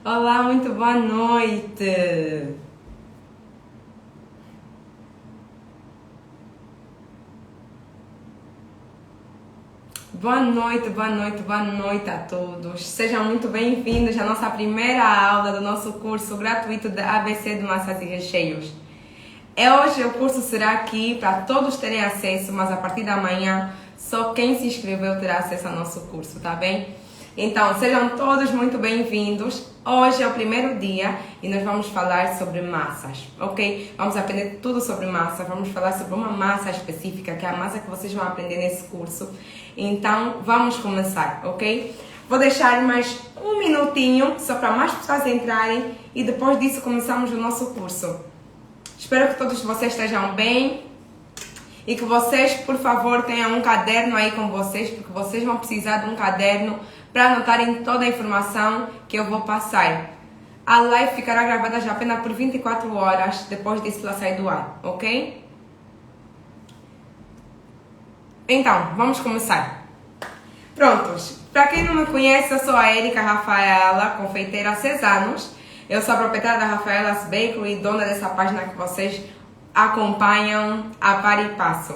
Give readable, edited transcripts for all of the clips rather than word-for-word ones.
Olá, muito boa noite. Boa noite, boa noite, boa noite a todos. Sejam muito bem-vindos à nossa primeira aula do nosso curso gratuito de ABC de Massas e Recheios. Hoje o curso será aqui para todos terem acesso, mas a partir da manhã só quem se inscreveu terá acesso ao nosso curso, tá bem? Então, sejam todos muito bem-vindos. Hoje é o primeiro dia e nós vamos falar sobre massas, ok? Vamos aprender tudo sobre massa, vamos falar sobre uma massa específica, que é a massa que vocês vão aprender nesse curso. Então, vamos começar, ok? Vou deixar mais um minutinho, só para mais pessoas entrarem e depois disso começamos o nosso curso. Espero que todos vocês estejam bem e que vocês, por favor, tenham um caderno aí com vocês, porque vocês vão precisar de um caderno para anotarem toda a informação que eu vou passar. A live ficará gravada já apenas por 24 horas, depois disso ela sai do ar, ok? Então, vamos começar. Prontos? Para quem não me conhece, eu sou a Erika Rafaela, confeiteira há 6 anos. Eu sou a proprietária da Rafaela's Bakery e dona dessa página que vocês acompanham a par e passo.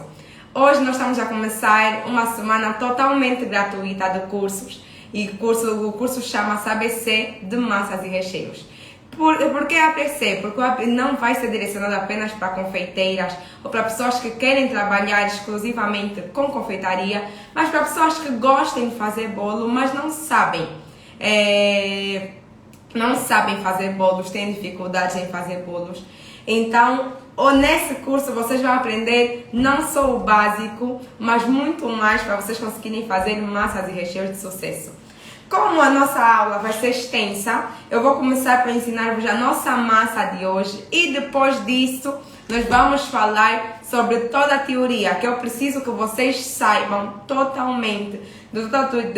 Hoje nós estamos a começar uma semana totalmente gratuita de cursos. E o curso chama-se ABC de Massas e Recheios. Por que ABC? Porque não vai ser direcionado apenas para confeiteiras ou para pessoas que querem trabalhar exclusivamente com confeitaria, mas para pessoas que gostem de fazer bolo, mas não sabem fazer bolos, têm dificuldades em fazer bolos. Então, nesse curso vocês vão aprender não só o básico, mas muito mais para vocês conseguirem fazer massas e recheios de sucesso. Como a nossa aula vai ser extensa, eu vou começar para ensinar-vos a nossa massa de hoje e depois disso nós vamos falar sobre toda a teoria, que eu preciso que vocês saibam totalmente de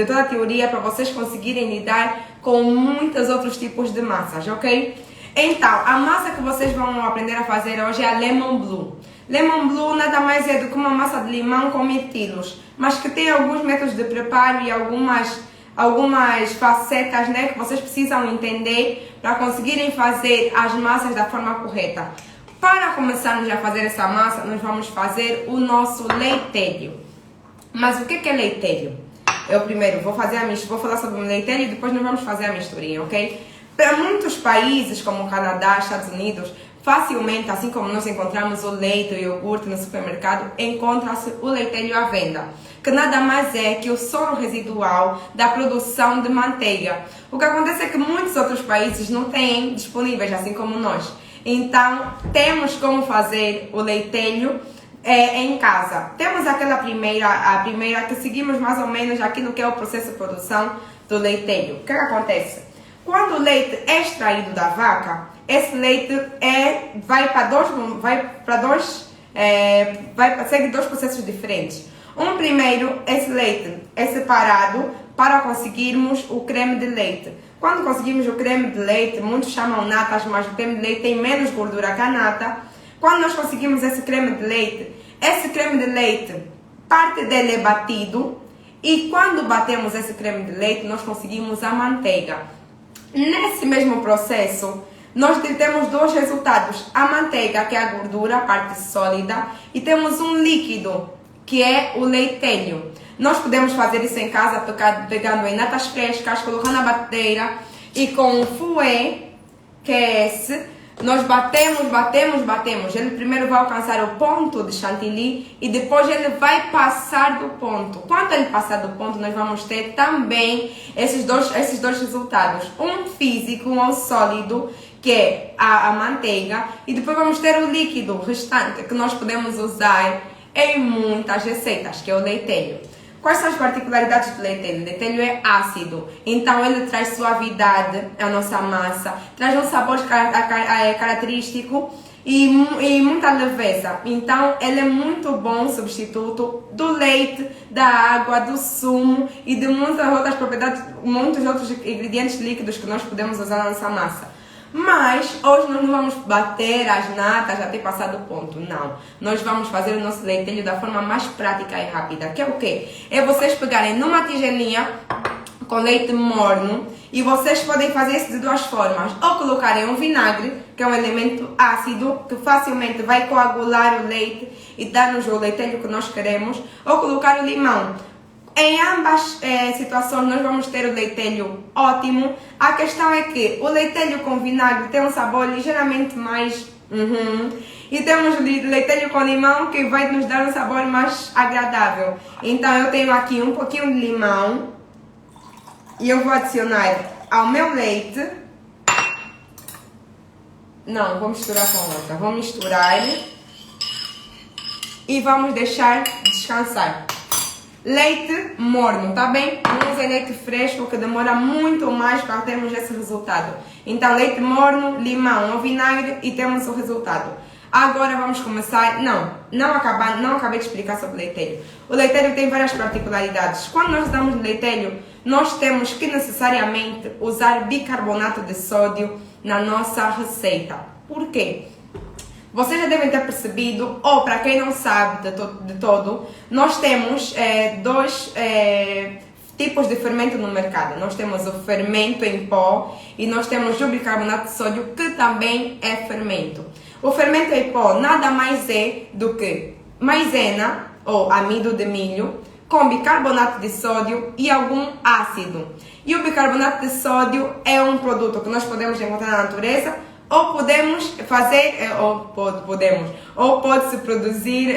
toda a teoria para vocês conseguirem lidar com muitos outros tipos de massas, ok? Então, a massa que vocês vão aprender a fazer hoje é a Lemon Blue. Lemon Blue nada mais é do que uma massa de limão com mirtilos, mas que tem alguns métodos de preparo e algumas facetas, né, que vocês precisam entender para conseguirem fazer as massas da forma correta. Para começarmos a fazer essa massa, nós vamos fazer o nosso leitelho. Mas o que é leitelho? Eu primeiro vou falar sobre o leitelho e depois nós vamos fazer a misturinha, ok? Para muitos países, como o Canadá, Estados Unidos, facilmente, assim como nós encontramos o leite e o iogurte no supermercado, encontra-se o leitelho à venda, que nada mais é que o soro residual da produção de manteiga. O que acontece é que muitos outros países não têm disponíveis, assim como nós. Então, temos como fazer o leitelho em casa. Temos a primeira que seguimos mais ou menos aquilo que é o processo de produção do leitelho. O que acontece? Quando o leite é extraído da vaca, esse leite segue dois processos diferentes. Primeiro, esse leite é separado para conseguirmos o creme de leite. Quando conseguimos o creme de leite, muitos chamam natas, mas o creme de leite tem menos gordura que a nata. Quando nós conseguimos esse creme de leite, parte dele é batido e quando batemos esse creme de leite, nós conseguimos a manteiga. Nesse mesmo processo, nós temos dois resultados. A manteiga, que é a gordura, a parte sólida, e temos um líquido, que é o leitelho. Nós podemos fazer isso em casa, pegando em natas frescas, colocando na batedeira e com o fouet, que é esse, nós batemos. Ele primeiro vai alcançar o ponto de chantilly e depois ele vai passar do ponto. Quando ele passar do ponto, nós vamos ter também esses dois resultados. Um físico, um sólido, que é a manteiga, e depois vamos ter o líquido restante, que nós podemos usar em muitas receitas, que é o leitelho. Quais são as particularidades do leitelho? O leitelho é ácido, então ele traz suavidade à nossa massa, traz um sabor característico e muita leveza. Então ele é muito bom substituto do leite, da água, do sumo e de muitas outras propriedades, muitos outros ingredientes líquidos que nós podemos usar na nossa massa. Mas hoje nós não vamos bater as natas até passar do ponto, não. Nós vamos fazer o nosso leitelho da forma mais prática e rápida, que é o quê? É vocês pegarem numa tigelinha com leite morno, e vocês podem fazer isso de duas formas, ou colocarem um vinagre, que é um elemento ácido, que facilmente vai coagular o leite e dar-nos o leitelho que nós queremos, ou colocar o limão. Em ambas situações nós vamos ter o leitelho ótimo. A questão é que o leitelho com vinagre tem um sabor ligeiramente mais... E temos o leitelho com limão que vai nos dar um sabor mais agradável. Então eu tenho aqui um pouquinho de limão e eu vou adicionar ao meu leite. Não, vou misturar com outra. Vou misturar e vamos deixar descansar. Leite morno, tá bem? Não usem leite fresco que demora muito mais para termos esse resultado. Então leite morno, limão ou vinagre e temos o resultado. Agora vamos começar. Não acabei de explicar sobre o leitelho. O leitelho tem várias particularidades. Quando nós usamos leitelho, nós temos que necessariamente usar bicarbonato de sódio na nossa receita. Por quê? Vocês já devem ter percebido, ou para quem não sabe de todo, nós temos dois tipos de fermento no mercado. Nós temos o fermento em pó e nós temos o bicarbonato de sódio, que também é fermento. O fermento em pó nada mais é do que maisena ou amido de milho com bicarbonato de sódio e algum ácido. E o bicarbonato de sódio é um produto que nós podemos encontrar na natureza, ou podemos fazer, ou pode-se produzir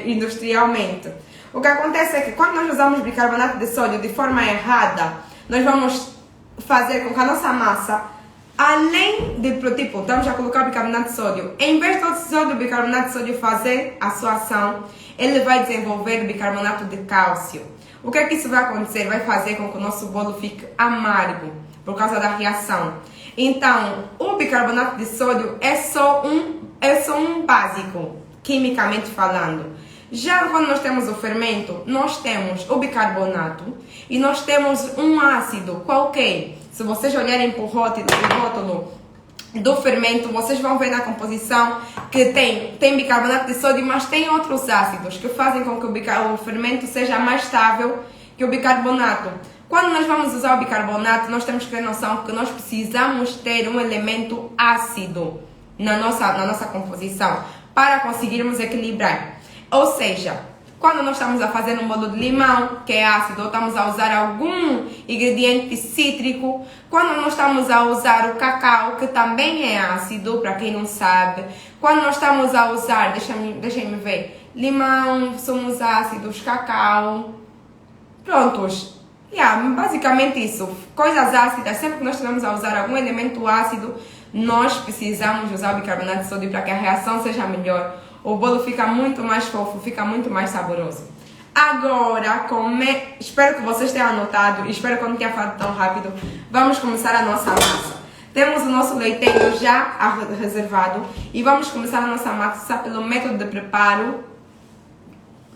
industrialmente. O que acontece é que quando nós usamos bicarbonato de sódio de forma errada, nós vamos fazer com que a nossa massa, além de, tipo, estamos a colocar bicarbonato de sódio, em vez do bicarbonato de sódio fazer a sua ação, ele vai desenvolver bicarbonato de cálcio. O que é que isso vai acontecer? Vai fazer com que o nosso bolo fique amargo, por causa da reação. Então, o bicarbonato de sódio é só um básico, quimicamente falando. Já quando nós temos o fermento, nós temos o bicarbonato e nós temos um ácido qualquer. Se vocês olharem para o rótulo do fermento, vocês vão ver na composição que tem bicarbonato de sódio, mas tem outros ácidos que fazem com que o fermento seja mais estável que o bicarbonato. Quando nós vamos usar o bicarbonato, nós temos que ter noção que nós precisamos ter um elemento ácido na nossa composição para conseguirmos equilibrar. Ou seja, quando nós estamos a fazer um bolo de limão, que é ácido, ou estamos a usar algum ingrediente cítrico, quando nós estamos a usar o cacau, que também é ácido, para quem não sabe, quando nós estamos a usar, deixem-me ver, limão, sumos ácidos, cacau, prontos. Basicamente isso, coisas ácidas, sempre que nós estivermos a usar algum elemento ácido, nós precisamos usar o bicarbonato de sódio para que a reação seja melhor. O bolo fica muito mais fofo, fica muito mais saboroso. Agora, espero que vocês tenham anotado, espero que eu não tenha falado tão rápido, vamos começar a nossa massa. Temos o nosso leitinho já reservado e vamos começar a nossa massa pelo método de preparo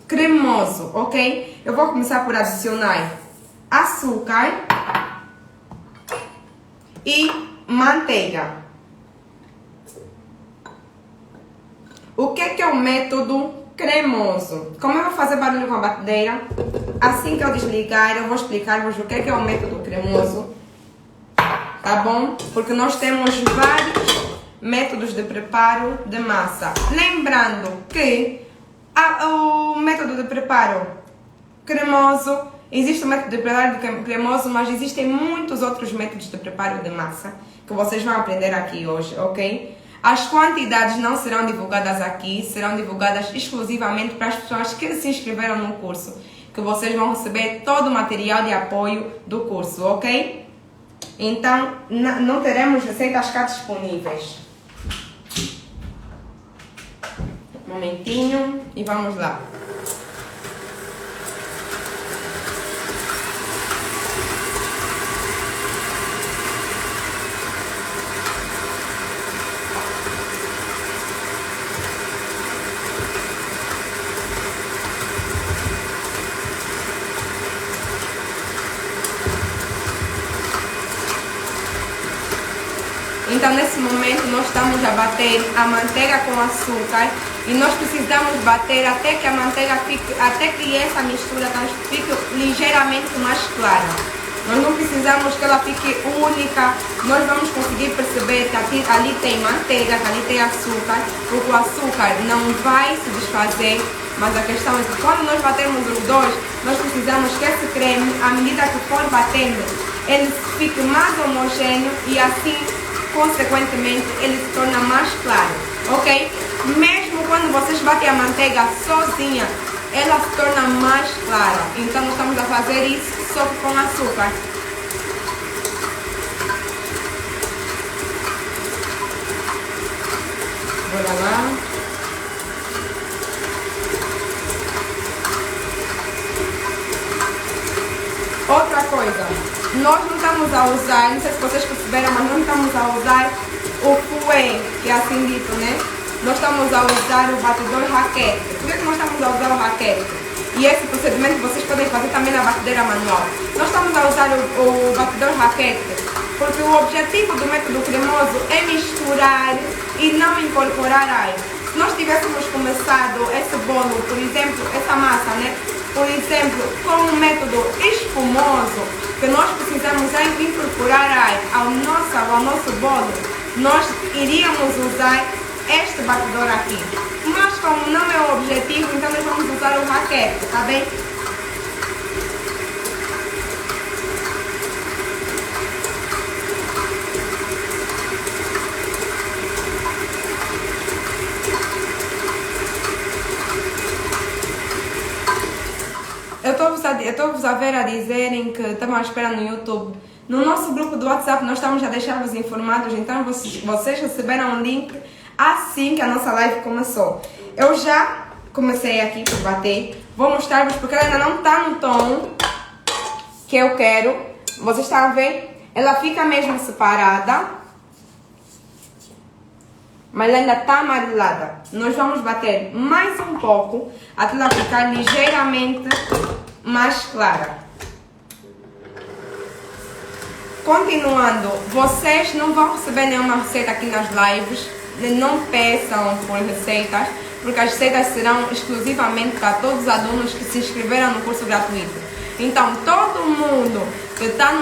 cremoso, ok? Eu vou começar por adicionar açúcar e manteiga. O que é o método cremoso? Como eu vou fazer barulho com a batedeira, assim que eu desligar eu vou explicar-vos o que é o método cremoso, tá bom? Porque nós temos vários métodos de preparo de massa. Lembrando que o método de preparo cremoso, existe o método de preparo cremoso, mas existem muitos outros métodos de preparo de massa que vocês vão aprender aqui hoje, ok? As quantidades não serão divulgadas aqui, serão divulgadas exclusivamente para as pessoas que se inscreveram no curso, que vocês vão receber todo o material de apoio do curso, ok? Então, não teremos receitas cá disponíveis. Um momentinho e vamos lá. Então, nesse momento, nós estamos a bater a manteiga com açúcar e nós precisamos bater até que a manteiga fique, até que essa mistura fique ligeiramente mais clara. Nós não precisamos que ela fique única. Nós vamos conseguir perceber que aqui, ali tem manteiga, que ali tem açúcar, porque o açúcar não vai se desfazer. Mas a questão é que quando nós batermos os dois, nós precisamos que esse creme, à medida que for batendo, ele fique mais homogêneo e assim, consequentemente, ele se torna mais claro, ok? Mesmo quando vocês batem a manteiga sozinha, ela se torna mais clara. Então, nós estamos a fazer isso só que com açúcar. Bora lá. Outra coisa, nós não estamos a usar, não sei se vocês perceberam, mas não estamos a usar o fouet, que é assim dito, né? Nós estamos a usar o batedor raquete. Por que nós estamos a usar o raquete? E esse procedimento vocês podem fazer também na batedeira manual. Nós estamos a usar o batedor raquete porque o objetivo do método cremoso é misturar e não incorporar ar. Se nós tivéssemos começado esse bolo, por exemplo, essa massa, né? Por exemplo, com um método espumoso, que nós precisamos incorporar ar ao nosso bolo, nós iríamos usar este batedor aqui. Mas como não é o objetivo, então nós vamos usar o raquete, tá bem? Eu estou-vos a ver a dizerem que estamos à espera no YouTube. No nosso grupo do WhatsApp nós estamos a deixar-vos informados, então vocês receberam um link assim que a nossa live começou. Eu já comecei aqui por bater, vou mostrar-vos porque ela ainda não está no tom que eu quero. Vocês estão a ver? Ela fica mesmo separada, mas ela ainda está amarelada. Nós vamos bater mais um pouco até ela ficar ligeiramente mais clara. Continuando, vocês não vão receber nenhuma receita aqui nas lives, não peçam por receitas, porque as receitas serão exclusivamente para todos os alunos que se inscreveram no curso gratuito. Então, todo mundo que está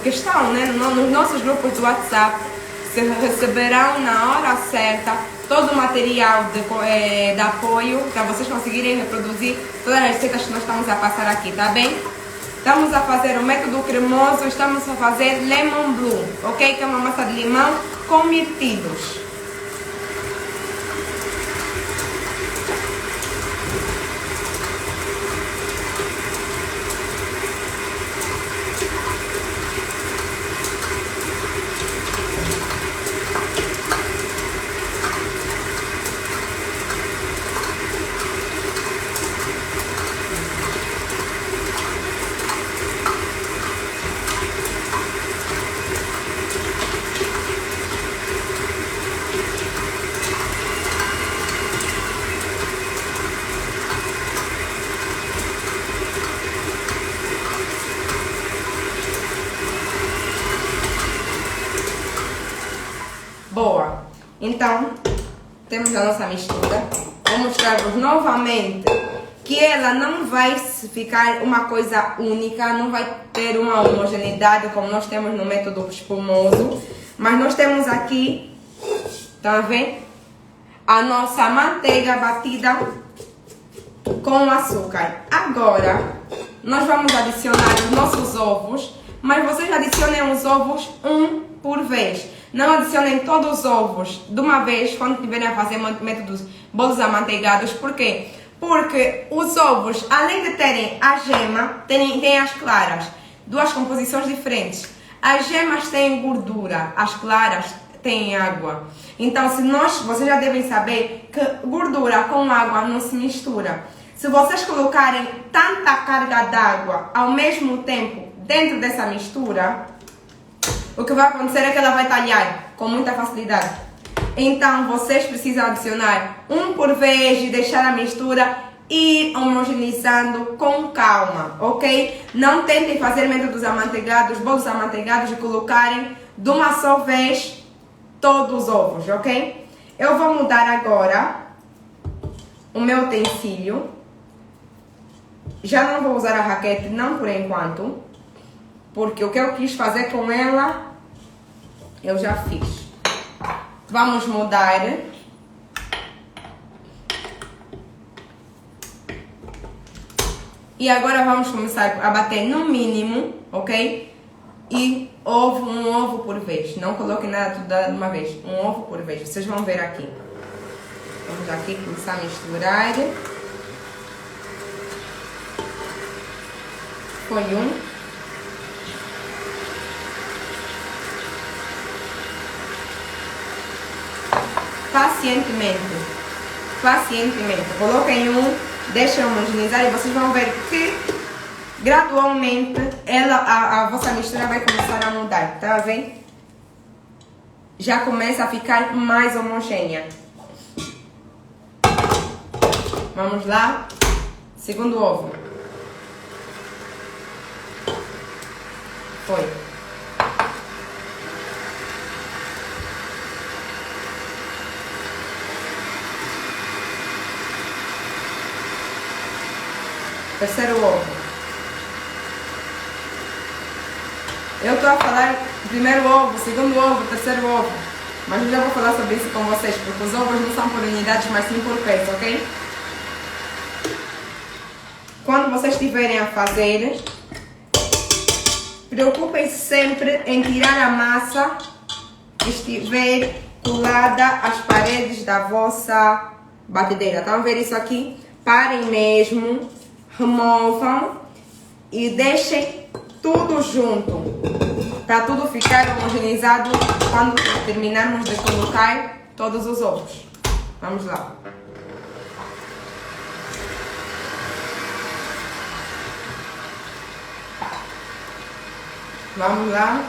que estão, né, nos nossos grupos do WhatsApp receberão na hora certa todo o material de apoio para vocês conseguirem reproduzir todas as receitas que nós estamos a passar aqui, tá bem? Estamos a fazer o método cremoso, estamos a fazer lemon blue, ok? Que é uma massa de limão com mirtilos. Boa, então temos a nossa mistura. Vou mostrar-vos novamente que ela não vai ficar uma coisa única, não vai ter uma homogeneidade como nós temos no método espumoso, mas nós temos aqui, tá vendo? A nossa manteiga batida com açúcar. Agora nós vamos adicionar os nossos ovos, mas vocês adicionem os ovos um por vez. Não adicionem todos os ovos de uma vez quando estiverem a fazer métodos bolos amanteigados. Por quê? Porque os ovos, além de terem a gema, têm as claras. Duas composições diferentes. As gemas têm gordura, as claras têm água. Então, vocês já devem saber que gordura com água não se mistura. Se vocês colocarem tanta carga d'água ao mesmo tempo dentro dessa mistura, o que vai acontecer é que ela vai talhar com muita facilidade. Então, vocês precisam adicionar um por vez e deixar a mistura ir homogeneizando com calma, ok? Não tentem fazer métodos amanteigados, bolos amanteigados e colocarem de uma só vez todos os ovos, ok? Eu vou mudar agora o meu utensílio. Já não vou usar a raquete, não por enquanto. porque o que eu quis fazer com ela, eu já fiz. Vamos mudar. E agora vamos começar a bater no mínimo, ok? E um ovo por vez. Não coloque nada tudo de uma vez. Um ovo por vez. Vocês vão ver aqui. Vamos aqui começar a misturar. Foi um. Pacientemente. Coloquem um, deixem homogeneizar e vocês vão ver que gradualmente a vossa mistura vai começar a mudar, tá vendo? Já começa a ficar mais homogênea. Vamos lá. Segundo ovo. Foi. Terceiro ovo. Eu estou a falar primeiro ovo, segundo ovo, terceiro ovo. Mas eu já vou falar sobre isso com vocês, porque os ovos não são por unidades, mas sim por peso, ok? Quando vocês estiverem a fazer, preocupem-se sempre em tirar a massa que estiver colada às paredes da vossa batedeira. Estão a ver isso aqui? Parem mesmo, removam e deixem tudo junto, para tudo ficar homogeneizado quando terminarmos de colocar todos os ovos. Vamos lá. Vamos lá.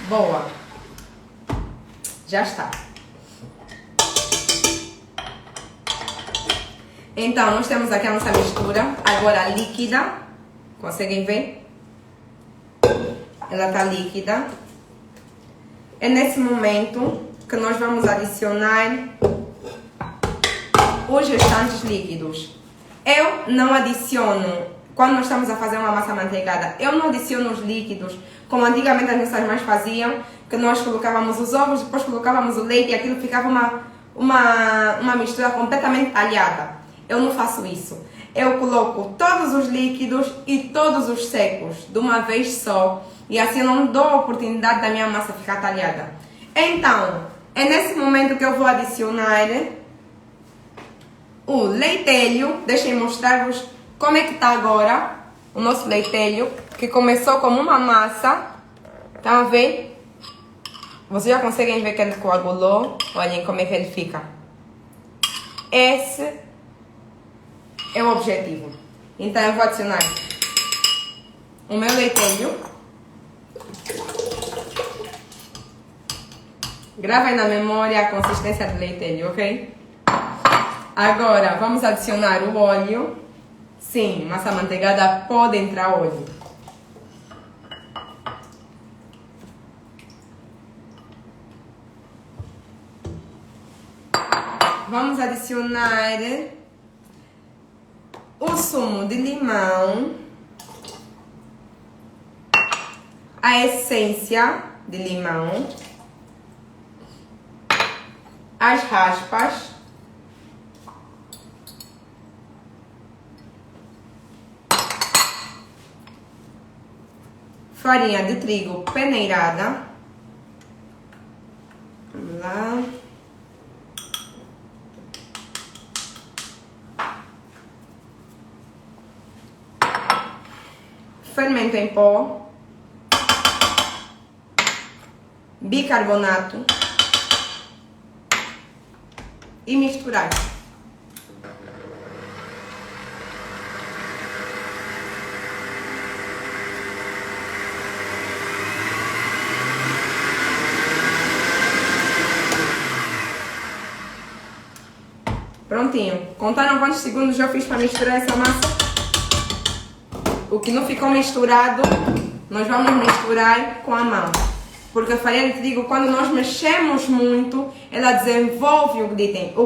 Boa. Já está. Então, nós temos aqui a nossa mistura, agora líquida. Conseguem ver? Ela está líquida. É nesse momento que nós vamos adicionar os restantes líquidos. Eu não adiciono, quando nós estamos a fazer uma massa manteigada, eu não adiciono os líquidos como antigamente as nossas mães faziam, que nós colocávamos os ovos, depois colocávamos o leite e aquilo ficava uma mistura completamente talhada. Eu não faço isso. Eu coloco todos os líquidos e todos os secos de uma vez só, e assim eu não dou a oportunidade da minha massa ficar talhada. Então, é nesse momento que eu vou adicionar o leitelho. Deixem mostrar-vos como é que está agora o nosso leitelho, que começou como uma massa. Estão a ver? Vocês já conseguem ver que ele coagulou. Olhem como é que ele fica. Esse é o objetivo. Então eu vou adicionar o meu leitelho. Gravem na memória a consistência do leitelho, ok? Agora vamos adicionar o óleo. Sim, massa manteigada pode entrar óleo. Vamos adicionar o sumo de limão, a essência de limão, as raspas, farinha de trigo peneirada. Vamos lá. Fermento em pó, bicarbonato e misturar. Prontinho. Contaram quantos segundos eu fiz para misturar essa massa? O que não ficou misturado, nós vamos misturar com a mão. Porque a farinha de trigo, quando nós mexemos muito, ela desenvolve o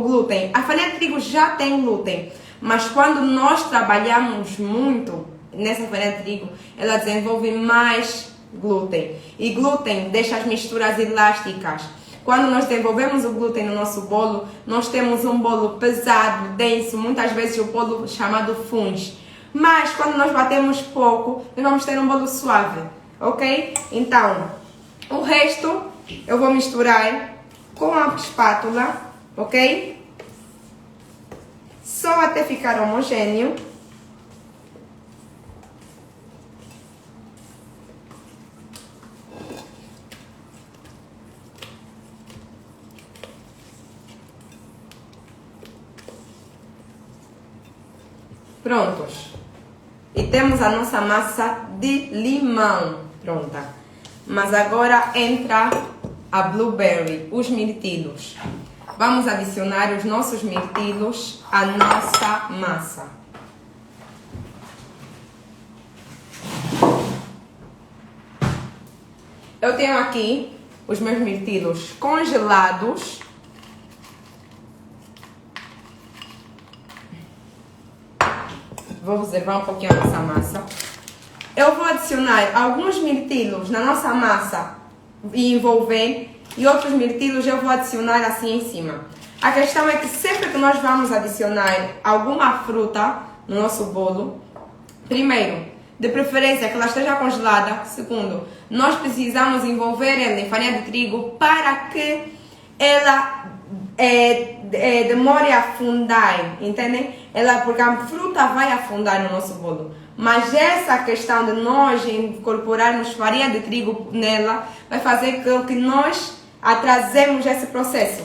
glúten. A farinha de trigo já tem glúten, mas quando nós trabalhamos muito nessa farinha de trigo, ela desenvolve mais glúten. E glúten deixa as misturas elásticas. Quando nós desenvolvemos o glúten no nosso bolo, nós temos um bolo pesado, denso, muitas vezes o bolo chamado funs. Mas quando nós batemos pouco, nós vamos ter um bolo suave, ok? Então, o resto eu vou misturar com a espátula, ok? Só até ficar homogêneo. Prontos. E temos a nossa massa de limão pronta. Mas agora entra a blueberry, os mirtilos. Vamos adicionar os nossos mirtilos à nossa massa. Eu tenho aqui os meus mirtilos congelados. Vou reservar um pouquinho a nossa massa. Eu vou adicionar alguns mirtilos na nossa massa e envolver, e outros mirtilos eu vou adicionar assim em cima. A questão é que sempre que nós vamos adicionar alguma fruta no nosso bolo, primeiro, de preferência que ela esteja congelada. Segundo, nós precisamos envolver ela em farinha de trigo para que ela demore a afundar, entendem? Porque a fruta vai afundar no nosso bolo. Mas essa questão de nós incorporarmos farinha de trigo nela vai fazer com que nós atrasemos esse processo,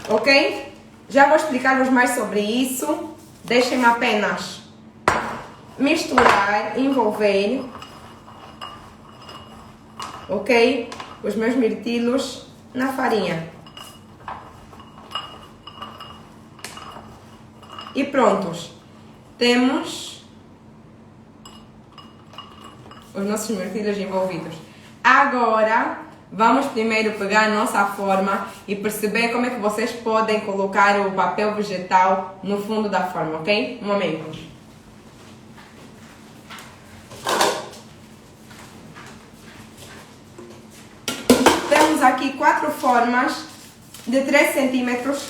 ok? Já vou explicar-vos mais sobre isso. Deixem-me apenas misturar, envolver, ok? Os meus mirtilos na farinha. E prontos. Temos os nossos mirtilos envolvidos. Agora, vamos primeiro pegar a nossa forma e perceber como é que vocês podem colocar o papel vegetal no fundo da forma, ok? Um momento. Temos aqui 4 formas de 3 centímetros,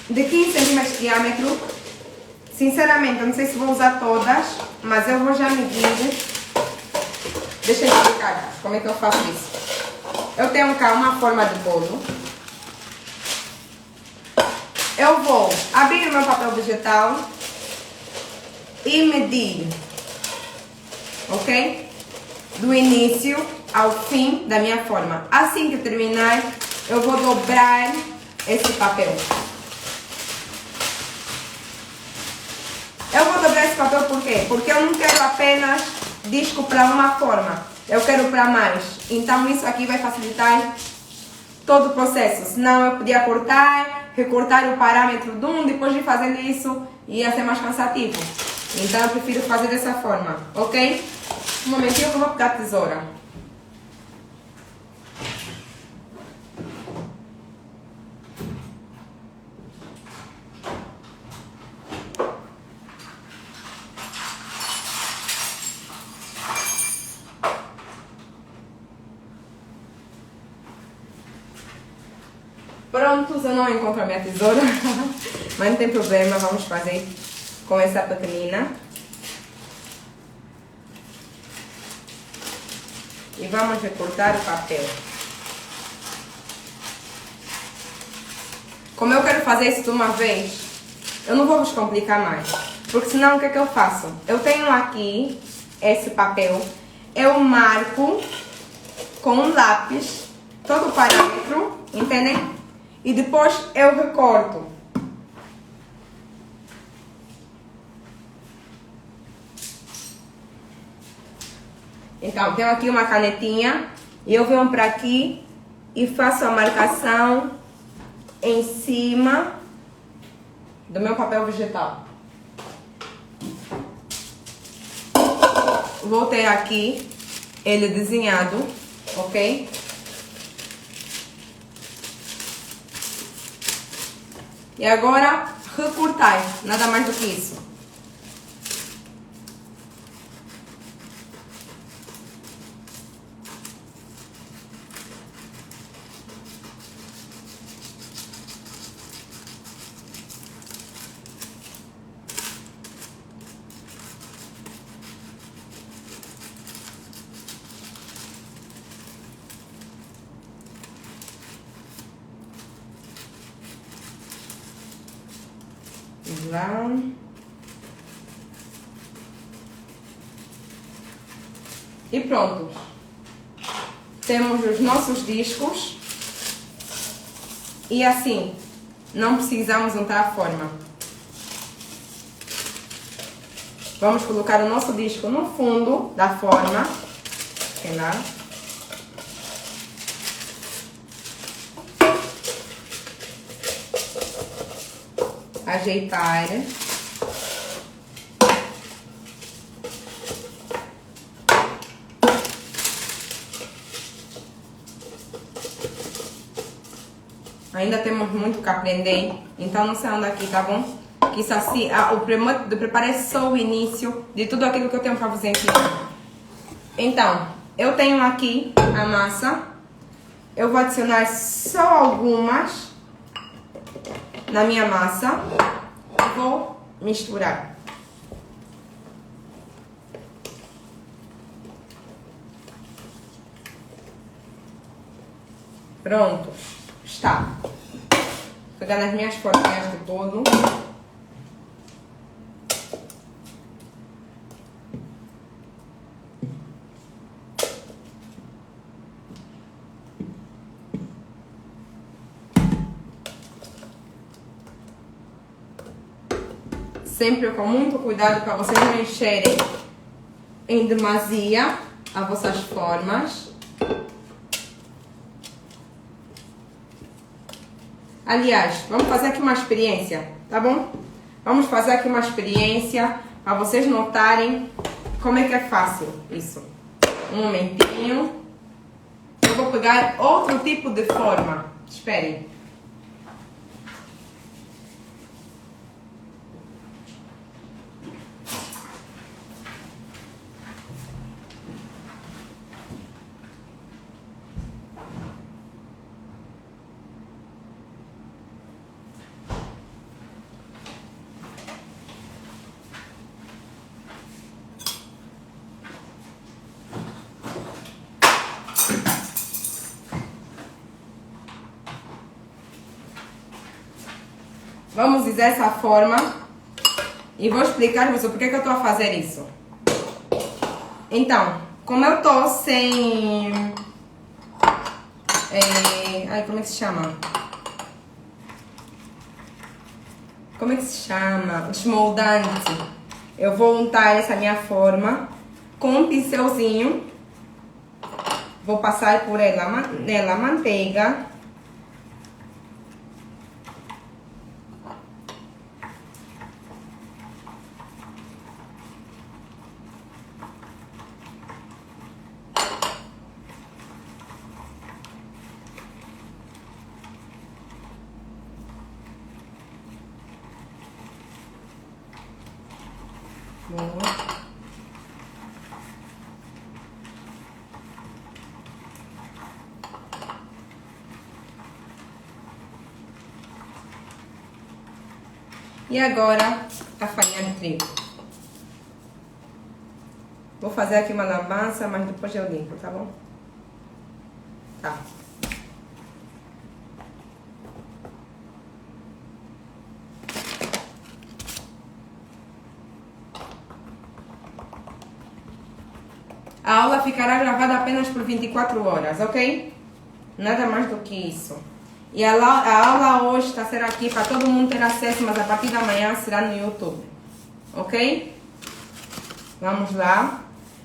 de 15 centímetros de diâmetro. Sinceramente, eu não sei se vou usar todas, mas eu vou já medir. Deixa eu explicar como é que eu faço isso. Eu tenho cá uma forma de bolo. Eu vou abrir o meu papel vegetal e medir, ok? Do início ao fim da minha forma. Assim que terminar, eu vou dobrar esse papel. Eu vou dobrar esse papel por quê? Porque eu não quero apenas disco para uma forma, eu quero para mais. Então isso aqui vai facilitar todo o processo. Senão eu podia cortar, recortar o parâmetro de um, depois de fazer isso ia ser mais cansativo. Então eu prefiro fazer dessa forma, ok? Um momentinho que eu vou pegar a tesoura. Prontos, eu não encontro a minha tesoura, mas não tem problema, vamos fazer com essa pequenina. E vamos recortar o papel. Como eu quero fazer isso de uma vez, eu não vou vos complicar mais, porque senão o que é que eu faço? Eu tenho aqui esse papel, eu marco com um lápis todo o parâmetro, entendem? E depois eu recorto. Então, tenho aqui uma canetinha e eu venho para aqui e faço a marcação em cima do meu papel vegetal. Vou ter aqui ele desenhado, ok? E agora recortar, nada mais do que isso. Lá. E pronto. Temos os nossos discos. E assim, não precisamos untar a forma. Vamos colocar o nosso disco no fundo da forma. Tem lá. Ajeitar. Ainda temos muito que aprender, então não saiam daqui, tá bom? Que isso assim, o primeiro de preparar é só o início de tudo aquilo que eu tenho para você ensinar. Então, eu tenho aqui a massa, eu vou adicionar só algumas na minha massa e vou misturar. Pronto, está. Vou pegar nas minhas forminhas de bolo. Sempre com muito cuidado para vocês não encherem em demasia as vossas formas. Aliás, vamos fazer aqui uma experiência, tá bom? Vamos fazer aqui uma experiência para vocês notarem como é que é fácil isso. Um momentinho. Eu vou pegar outro tipo de forma. Esperem. Vamos dizer essa forma e vou explicar-vos o porquê que eu estou a fazer isso. Então, como eu estou sem... como é que se chama? Como é que se chama? Desmoldante. Eu vou untar essa minha forma com um pincelzinho. Vou passar por nela manteiga. E agora a farinha de trigo. Vou fazer aqui uma lambança, mas depois eu limpo, tá bom? Tá. A aula ficará gravada apenas por 24 horas, ok? Nada mais do que isso. E a aula hoje está a ser aqui para todo mundo ter acesso, mas a partir da manhã será no YouTube. Ok? Vamos lá.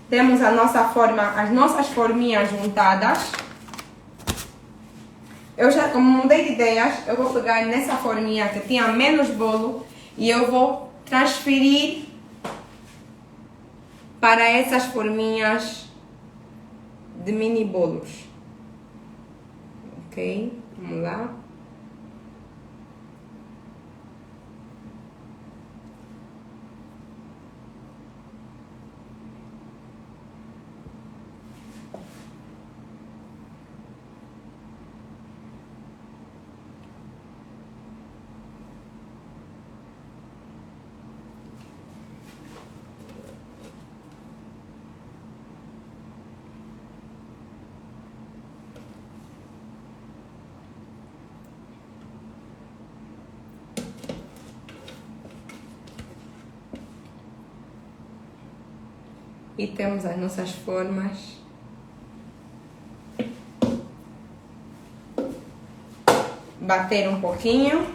Temos a nossa forma, as nossas forminhas juntadas. Eu já, como mudei de ideias, eu vou pegar nessa forminha que tinha menos bolo e eu vou transferir para essas forminhas de mini bolos. Ok? Vamos lá. E temos as nossas formas. Bater um pouquinho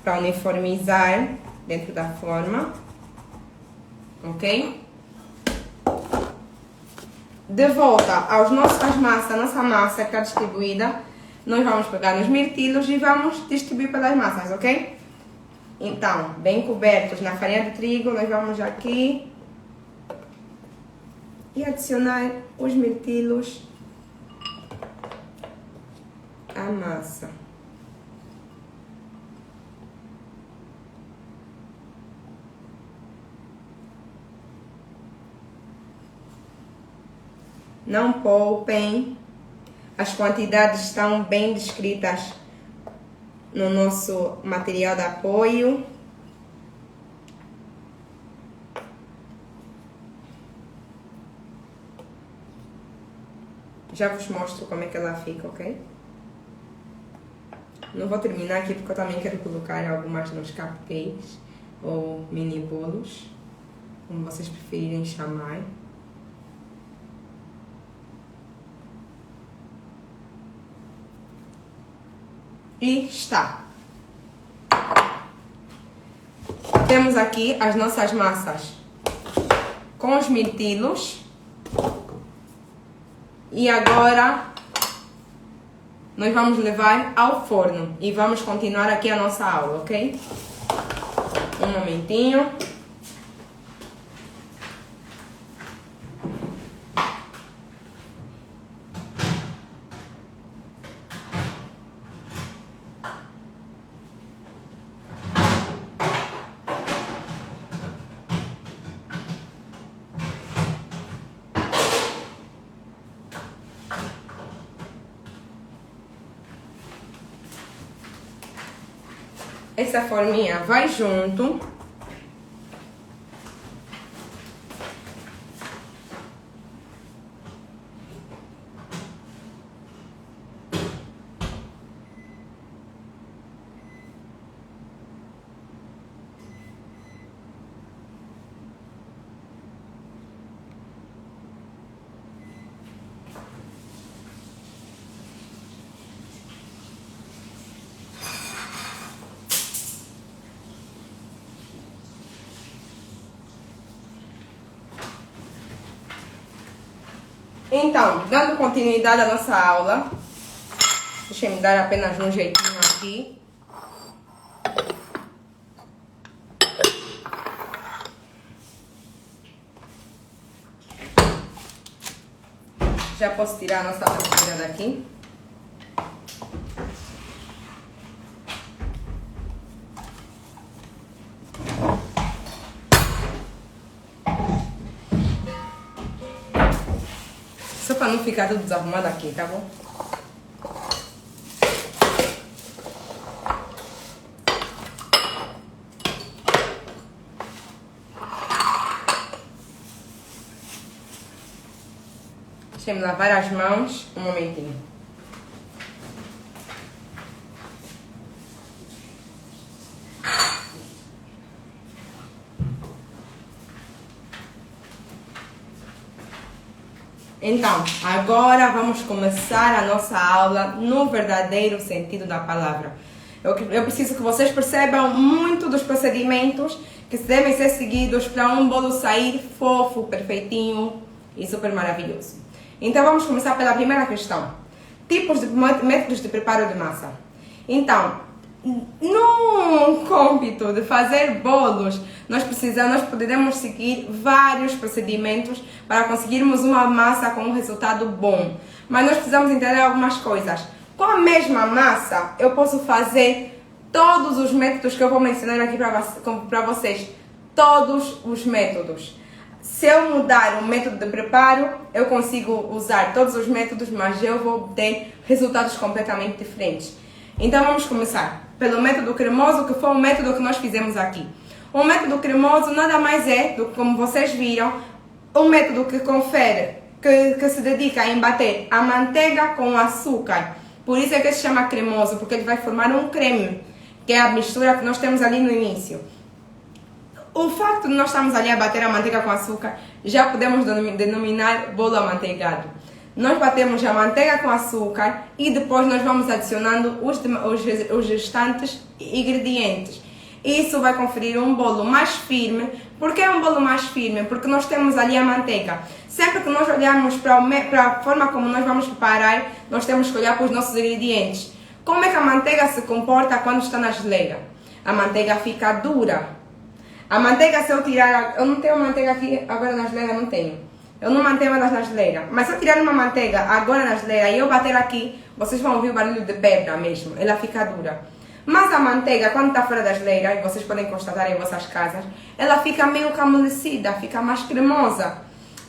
para uniformizar dentro da forma, ok? De volta aos nossa massa que está distribuída, nós vamos pegar nos mirtilos e vamos distribuir pelas massas, ok? Então, bem cobertos na farinha de trigo, nós vamos aqui e adicionar os mirtilos à massa. Não poupem, as quantidades estão bem descritas no nosso material de apoio. Já vos mostro como é que ela fica, ok? Não vou terminar aqui porque eu também quero colocar algumas nos cupcakes ou mini bolos, como vocês preferirem chamar. E está. Temos aqui as nossas massas com os mirtilos. E agora nós vamos levar ao forno e vamos continuar aqui a nossa aula, ok? Um momentinho. Essa forminha vai junto. Então, dando continuidade à nossa aula, deixa eu me dar apenas um jeitinho aqui. Já posso tirar a nossa frigideira daqui. Só para não ficar tudo desarrumado aqui, tá bom? Deixa eu lavar as mãos um momentinho. Então, agora vamos começar a nossa aula no verdadeiro sentido da palavra. Eu preciso que vocês percebam muito dos procedimentos que devem ser seguidos para um bolo sair fofo, perfeitinho e super maravilhoso. Então vamos começar pela primeira questão. tipos de métodos de preparo de massa. Então, no cômpito de fazer bolos, nós podemos seguir vários procedimentos para conseguirmos uma massa com um resultado bom. Mas nós precisamos entender algumas coisas. Com a mesma massa, eu posso fazer todos os métodos que eu vou mencionar aqui para vocês. Todos os métodos. Se eu mudar o método de preparo, eu consigo usar todos os métodos, mas eu vou obter resultados completamente diferentes. Então vamos começar pelo método cremoso, que foi o método que nós fizemos aqui. O método cremoso nada mais é do que, como vocês viram, um método que que se dedica a embater a manteiga com açúcar. Por isso é que se chama cremoso, porque ele vai formar um creme, que é a mistura que nós temos ali no início. O facto de nós estarmos ali a bater a manteiga com açúcar, já podemos denominar bolo amanteigado. Nós batemos a manteiga com açúcar e depois nós vamos adicionando os restantes ingredientes. Isso vai conferir um bolo mais firme. Por que um bolo mais firme? Porque nós temos ali a manteiga. Sempre que nós olharmos para a forma como nós vamos preparar, nós temos que olhar para os nossos ingredientes. Como é que a manteiga se comporta quando está na geleira? A manteiga fica dura. A manteiga, se eu tirar... Eu não tenho manteiga aqui agora na geleira, não tenho. Eu não mantenho elas na geleira. Mas se eu tirar uma manteiga agora na geleira e eu bater aqui, vocês vão ouvir o barulho de pedra mesmo. Ela fica dura. Mas a manteiga, quando está fora da geleira, e vocês podem constatar em vossas casas, ela fica meio que amolecida, fica mais cremosa.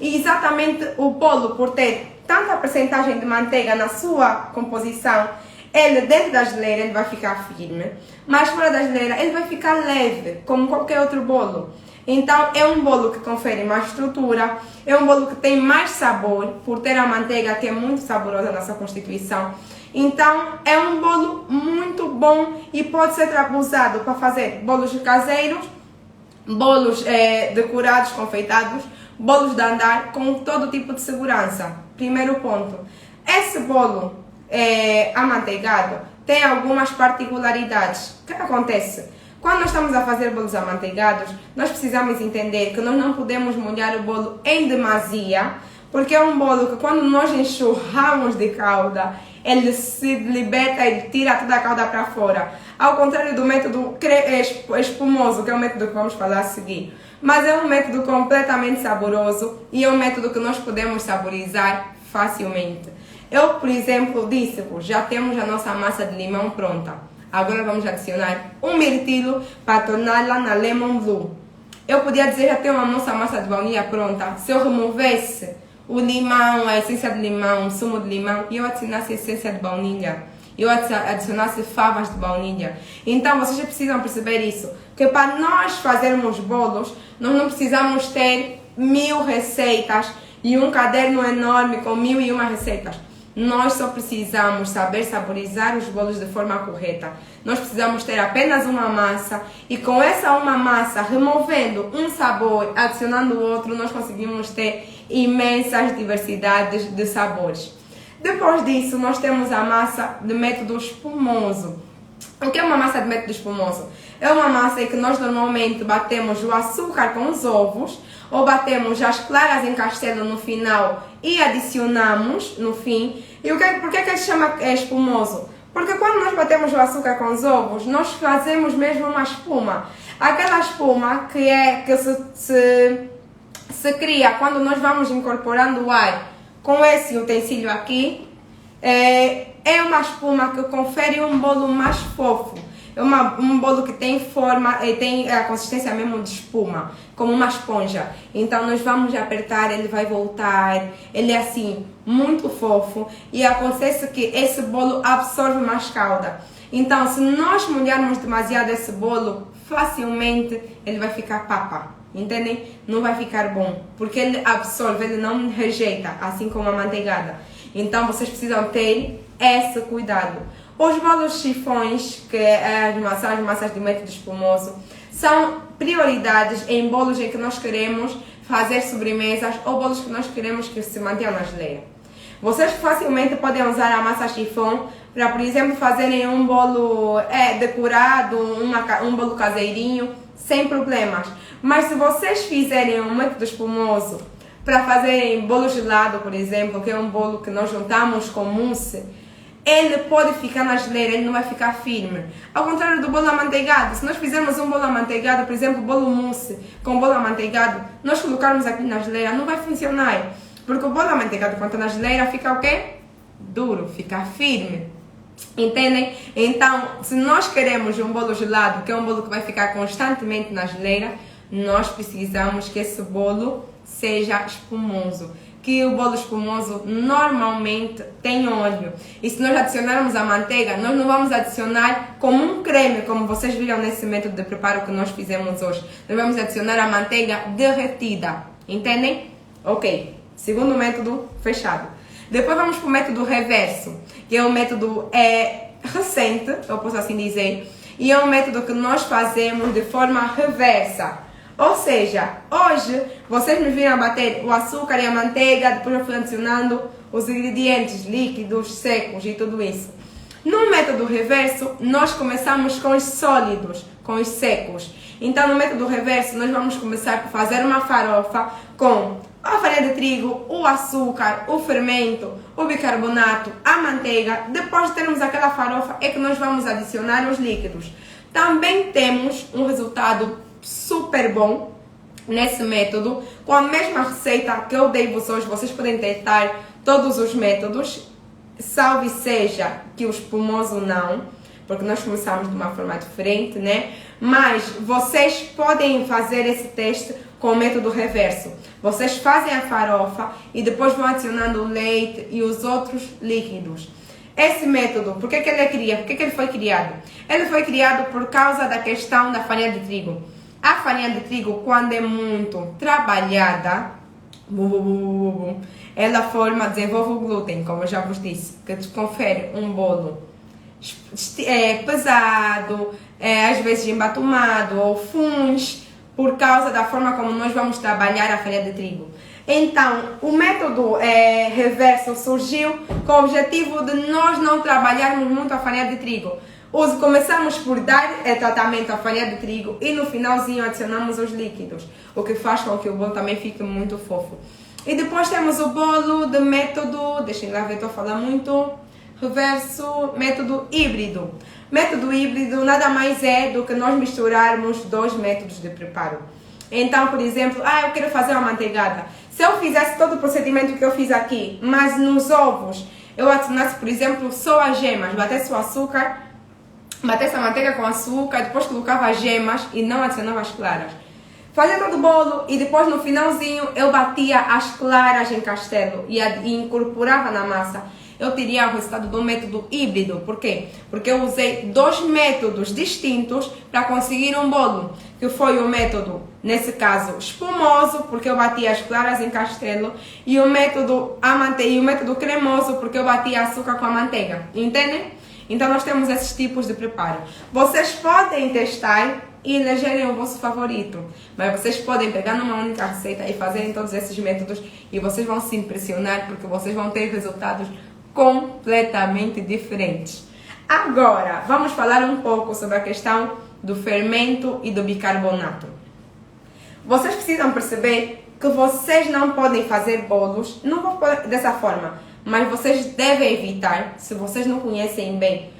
E exatamente o bolo, por ter tanta percentagem de manteiga na sua composição, ele dentro da geleira ele vai ficar firme, mas fora da geleira ele vai ficar leve, como qualquer outro bolo. Então é um bolo que confere mais estrutura, é um bolo que tem mais sabor, por ter a manteiga que é muito saborosa na sua constituição. Então é um bolo muito bom e pode ser usado para fazer bolos caseiros, bolos decorados, confeitados, bolos de andar, com todo tipo de segurança. Primeiro ponto, esse bolo amanteigado tem algumas particularidades. O que acontece? Quando nós estamos a fazer bolos amanteigados, nós precisamos entender que nós não podemos molhar o bolo em demasia, porque é um bolo que quando nós enxurramos de calda, ele se liberta, ele tira toda a calda para fora. Ao contrário do método espumoso, que é o método que vamos falar a seguir. Mas é um método completamente saboroso e é um método que nós podemos saborizar facilmente. Eu, por exemplo, disse-vos, já temos a nossa massa de limão pronta. Agora vamos adicionar um mirtilo para torná-la na Lemon Blue. Eu podia dizer já tenho a nossa massa de baunilha pronta. Se eu removesse o limão, a essência de limão, o sumo de limão, e eu adicionasse a essência de baunilha, eu adicionasse favas de baunilha. Então vocês já precisam perceber isso, que para nós fazermos bolos, nós não precisamos ter 1000 receitas e um caderno enorme com 1001 receitas. Nós só precisamos saber saborizar os bolos de forma correta. Nós precisamos ter apenas uma massa e com essa uma massa, removendo um sabor, adicionando outro, nós conseguimos ter imensas diversidades de sabores. Depois disso, nós temos a massa de método espumoso. O que é uma massa de método espumoso? É uma massa em que nós normalmente batemos o açúcar com os ovos, ou batemos as claras em castelo no final e adicionamos no fim. E por que ele se chama espumoso? Porque quando nós batemos o açúcar com os ovos, nós fazemos mesmo uma espuma. Aquela espuma que se cria quando nós vamos incorporando o ar com esse utensílio aqui, é uma espuma que confere um bolo mais fofo. É um bolo que tem forma e tem a consistência mesmo de espuma, como uma esponja. Então nós vamos apertar, ele vai voltar, ele é assim, muito fofo. E acontece que esse bolo absorve mais calda. Então se nós molharmos demasiado esse bolo, facilmente ele vai ficar papa. Entendem? Não vai ficar bom, porque ele absorve, ele não rejeita, assim como a manteigada. Então vocês precisam ter esse cuidado. Os bolos chifões, que são as massas de método espumoso, são prioridades em bolos em que nós queremos fazer sobremesas ou bolos que nós queremos que se mantenham na geleira. Vocês facilmente podem usar a massa chifão para, por exemplo, fazerem um bolo decorado, um bolo caseirinho, sem problemas. Mas se vocês fizerem um método espumoso para fazerem bolo gelado, por exemplo, que é um bolo que nós juntamos com mousse, ele pode ficar na geleira, ele não vai ficar firme. Ao contrário do bolo amanteigado, se nós fizermos um bolo amanteigado, por exemplo, bolo mousse com bolo amanteigado, nós colocarmos aqui na geleira, não vai funcionar. Porque o bolo amanteigado, quando está na geleira, fica o quê? Duro, fica firme. Entendem? Então, se nós queremos um bolo gelado, que é um bolo que vai ficar constantemente na geleira, nós precisamos que esse bolo seja espumoso. Que o bolo espumoso normalmente tem óleo. E se nós adicionarmos a manteiga, nós não vamos adicionar como um creme, como vocês viram nesse método de preparo que nós fizemos hoje. Nós vamos adicionar a manteiga derretida. Entendem? Ok. Segundo método, fechado. Depois vamos para o método reverso, que é um método recente, eu posso assim dizer, e é um método que nós fazemos de forma reversa. Ou seja, hoje vocês me viram bater o açúcar e a manteiga, depois eu fui adicionando os ingredientes líquidos, secos e tudo isso. No método reverso, nós começamos com os sólidos, com os secos. Então, no método reverso, nós vamos começar por fazer uma farofa com a farinha de trigo, o açúcar, o fermento, o bicarbonato, a manteiga. Depois de termos aquela farofa, é que nós vamos adicionar os líquidos. Também temos um resultado super bom nesse método, com a mesma receita que eu dei-vos hoje. Vocês podem tentar todos os métodos, salve seja que o espumoso não, porque nós começamos de uma forma diferente, né? Mas vocês podem fazer esse teste com o método reverso. Vocês fazem a farofa e depois vão adicionando o leite e os outros líquidos. Esse método, por que ele foi criado? Ele foi criado por causa da questão da farinha de trigo. A farinha de trigo, quando é muito trabalhada, ela desenvolve o glúten, como eu já vos disse, que confere um bolo pesado, às vezes embatumado ou funs, por causa da forma como nós vamos trabalhar a farinha de trigo. Então, o método reverso surgiu com o objetivo de nós não trabalharmos muito a farinha de trigo. Começamos por dar tratamento à farinha de trigo e no finalzinho adicionamos os líquidos, o que faz com que o bolo também fique muito fofo. E depois temos o bolo de método, deixem lá ver, estou a falar muito, reverso, método híbrido. Método híbrido nada mais é do que nós misturarmos dois métodos de preparo. Então, por exemplo, eu quero fazer uma manteigada. Se eu fizesse todo o procedimento que eu fiz aqui, mas nos ovos eu adicionasse, por exemplo, só as gemas, batesse o açúcar, batesse a manteiga com açúcar, depois colocava as gemas e não adicionava as claras. Fazia todo o bolo e depois no finalzinho eu batia as claras em castelo e incorporava na massa. Eu teria o resultado do método híbrido. Por quê? Porque eu usei dois métodos distintos para conseguir um bolo. Que foi o método, nesse caso, espumoso, porque eu batia as claras em castelo. E o método cremoso, porque eu batia açúcar com a manteiga. Entendem? Então nós temos esses tipos de preparo. Vocês podem testar e elegerem o vosso favorito. Mas vocês podem pegar numa única receita e fazerem todos esses métodos. E vocês vão se impressionar, porque vocês vão ter resultados completamente diferentes. Agora, vamos falar um pouco sobre a questão do fermento e do bicarbonato. Vocês precisam perceber que vocês não podem fazer bolos, não vou pôr dessa forma, mas vocês devem evitar, se vocês não conhecem bem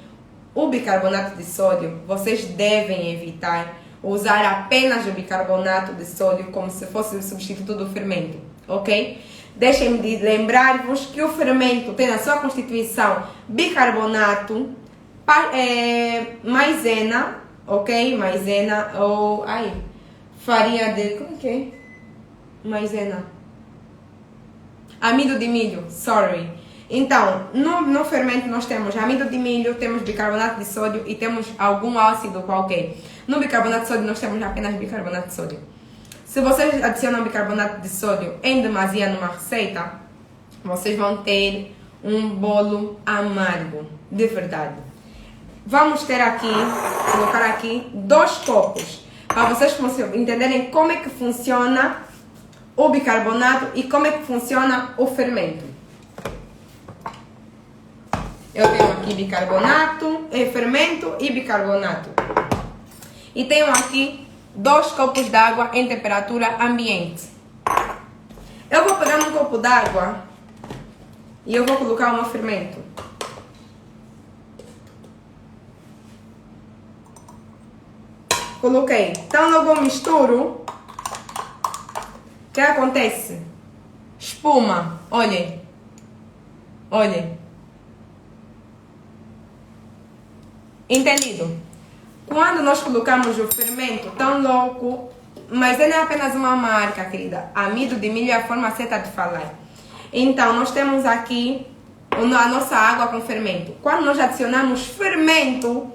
o bicarbonato de sódio, vocês devem evitar usar apenas o bicarbonato de sódio como se fosse o substituto do fermento, ok? Deixem-me de lembrar-vos que o fermento tem na sua constituição bicarbonato, maisena, ok? Maisena ou farinha de... como que é? Maisena. Amido de milho, sorry. Então, no fermento nós temos amido de milho, temos bicarbonato de sódio e temos algum ácido qualquer. No bicarbonato de sódio nós temos apenas bicarbonato de sódio. Se vocês adicionam bicarbonato de sódio em demasia numa receita, vocês vão ter um bolo amargo, de verdade. Vamos ter aqui, colocar aqui 2 copos, para vocês entenderem como é que funciona o bicarbonato e como é que funciona o fermento. Eu tenho aqui bicarbonato, fermento e bicarbonato. E tenho aqui 2 copos d'água em temperatura ambiente. Eu vou pegar um copo d'água e eu vou colocar o meu fermento. Coloquei. Então logo eu misturo. O que acontece? Espuma. Olhem. Olhem. Entendido? Quando nós colocamos o fermento tão louco, mas ele é apenas uma marca, querida. Amido de milho é a forma certa de falar. Então, nós temos aqui a nossa água com fermento. Quando nós adicionamos fermento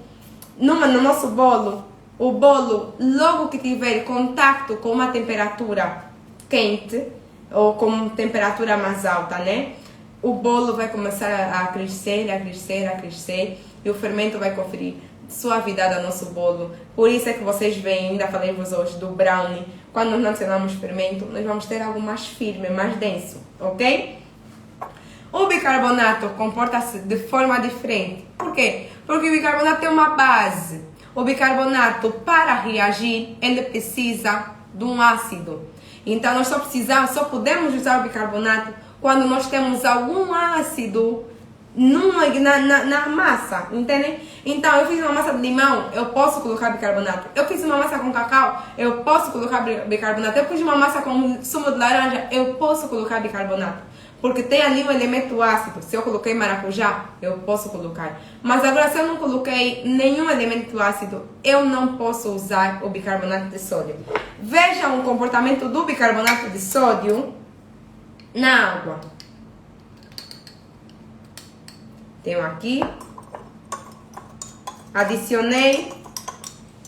no nosso bolo, o bolo, logo que tiver contato com uma temperatura quente, ou com uma temperatura mais alta, né? O bolo vai começar a crescer, a crescer, a crescer, e o fermento vai conferir suavidade ao nosso bolo. Por isso é que vocês veem, ainda falei-vos hoje do brownie, quando nós não adicionamos fermento, nós vamos ter algo mais firme, mais denso, ok? O bicarbonato comporta-se de forma diferente. Por quê? Porque o bicarbonato tem uma base. O bicarbonato, para reagir, ele precisa de um ácido. Então, nós só podemos usar o bicarbonato quando nós temos algum ácido na massa, entendem? Então, eu fiz uma massa de limão, eu posso colocar bicarbonato. Eu fiz uma massa com cacau, eu posso colocar bicarbonato. Eu fiz uma massa com sumo de laranja, eu posso colocar bicarbonato. Porque tem ali um elemento ácido. Se eu coloquei maracujá, eu posso colocar. Mas agora, se eu não coloquei nenhum elemento ácido, eu não posso usar o bicarbonato de sódio. Vejam o comportamento do bicarbonato de sódio na água. Tenho aqui. Adicionei.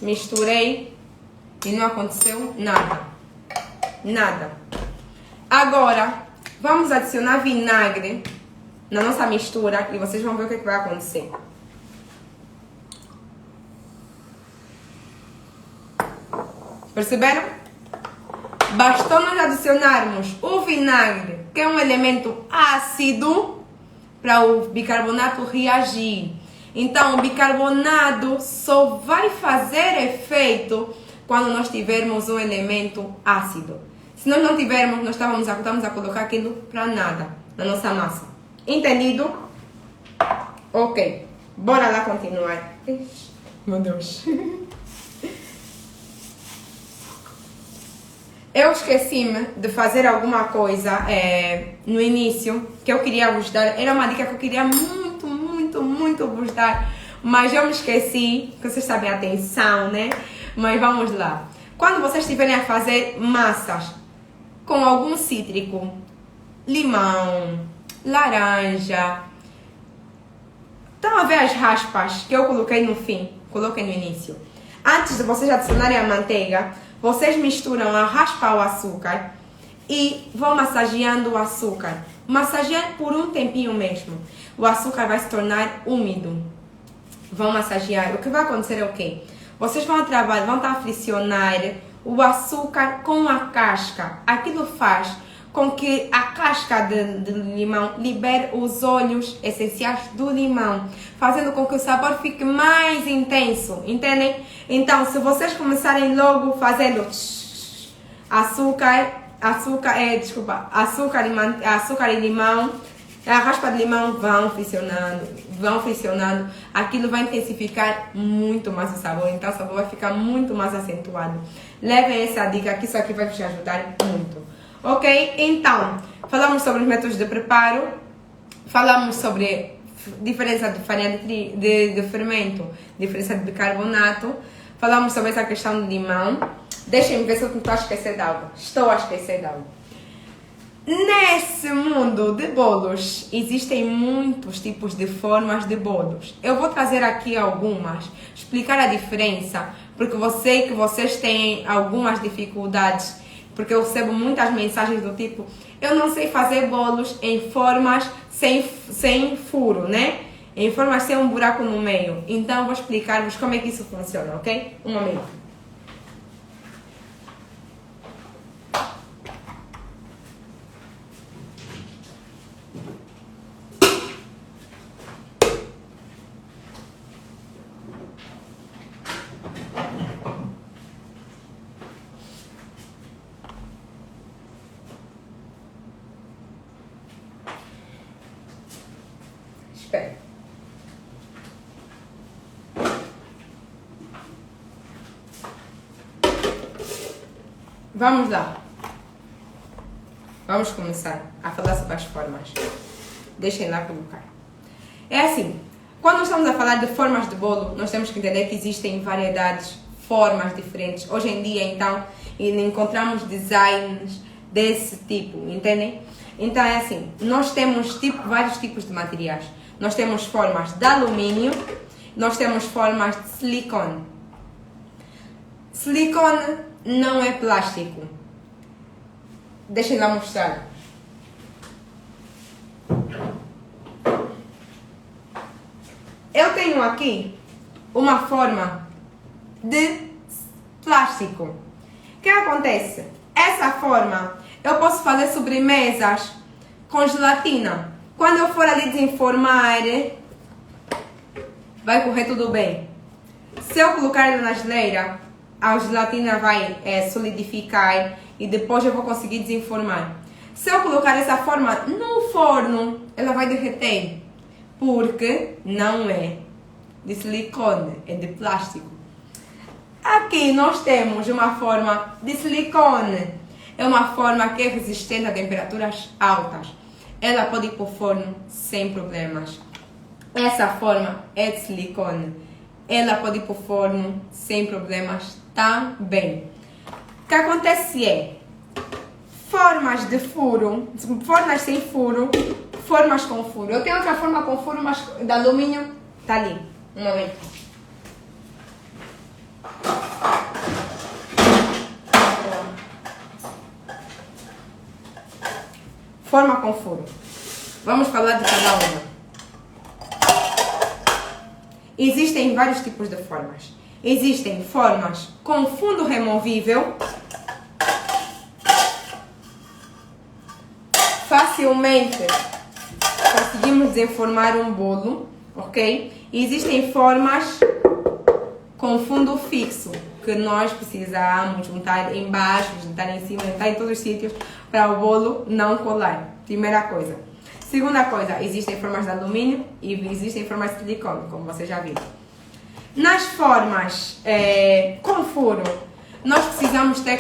Misturei. E não aconteceu nada. Nada. Agora, vamos adicionar vinagre na nossa mistura e vocês vão ver o que vai acontecer. Perceberam? Bastou nós adicionarmos o vinagre, que é um elemento ácido, para o bicarbonato reagir. Então, o bicarbonato só vai fazer efeito quando nós tivermos um elemento ácido. Se nós não tivermos, nós estamos a colocar aquilo para nada na nossa massa. Entendido? Ok. Bora lá continuar. Meu Deus. Eu esqueci-me de fazer alguma coisa no início que eu queria vos dar. Era uma dica que eu queria muito vos dar. Mas eu me esqueci, que vocês sabem a atenção, né? Mas vamos lá. Quando vocês estiverem a fazer massas com algum cítrico, limão, laranja. Estão a ver as raspas que eu coloquei no fim? Coloquei no início. Antes de vocês adicionarem a manteiga, vocês misturam a raspa ao açúcar e vão massageando o açúcar. Massagear por um tempinho mesmo. O açúcar vai se tornar úmido. Vão massagear. O que vai acontecer é o quê? Vocês vão estar a friccionar o açúcar com a casca. Aquilo faz com que a casca de limão libere os óleos essenciais do limão, fazendo com que o sabor fique mais intenso, entendem? Então, se vocês começarem logo fazendo açúcar e limão, a raspa de limão vão fricionando, aquilo vai intensificar muito mais o sabor, então o sabor vai ficar muito mais acentuado. Levem essa dica que isso aqui vai te ajudar muito. Ok? Então, falamos sobre os métodos de preparo, falamos sobre diferença de farinha de fermento, diferença de bicarbonato, falamos sobre essa questão do limão. Deixem-me ver se eu estou a esquecer de algo. Estou a esquecer de algo. Nesse mundo de bolos, existem muitos tipos de formas de bolos. Eu vou trazer aqui algumas, explicar a diferença, porque eu sei que vocês têm algumas dificuldades, porque eu recebo muitas mensagens do tipo, eu não sei fazer bolos em formas sem furo, né? Em formas sem um buraco no meio. Então eu vou explicar-vos como é que isso funciona, ok? Um momento. Espera. Vamos lá. Vamos começar a falar sobre as formas. Deixem lá colocar. É assim, quando estamos a falar de formas de bolo, nós temos que entender que existem variedades, formas diferentes. Hoje em dia, então, encontramos designs desse tipo, entendem? Então é assim, nós temos vários tipos de materiais. Nós temos formas de alumínio, nós temos formas de silicone. Silicone não é plástico. Deixem lá mostrar. Eu tenho aqui uma forma de plástico. O que acontece? Essa forma eu posso fazer sobremesas com gelatina. Quando eu for ali desenformar, vai correr tudo bem. Se eu colocar ela na geleira, a gelatina vai solidificar e depois eu vou conseguir desenformar. Se eu colocar essa forma no forno, ela vai derreter, porque não é de silicone, é de plástico. Aqui nós temos uma forma de silicone. É uma forma que é resistente a temperaturas altas. Ela pode ir para o forno sem problemas. Essa forma é de silicone. Ela pode ir para o forno sem problemas também. O que acontece é formas de furo, formas sem furo, formas com furo. Eu tenho outra forma com furo, mas de alumínio está ali. Um momento. Forma com furo. Vamos falar de cada uma. Existem vários tipos de formas. Existem formas com fundo removível. Facilmente conseguimos desenformar um bolo, ok? E existem formas com fundo fixo, que nós precisamos juntar embaixo, juntar em cima, juntar em todos os sítios para o bolo não colar. Primeira coisa. Segunda coisa, existem formas de alumínio e existem formas de silicone, como vocês já viram. Nas formas com furo, nós precisamos ter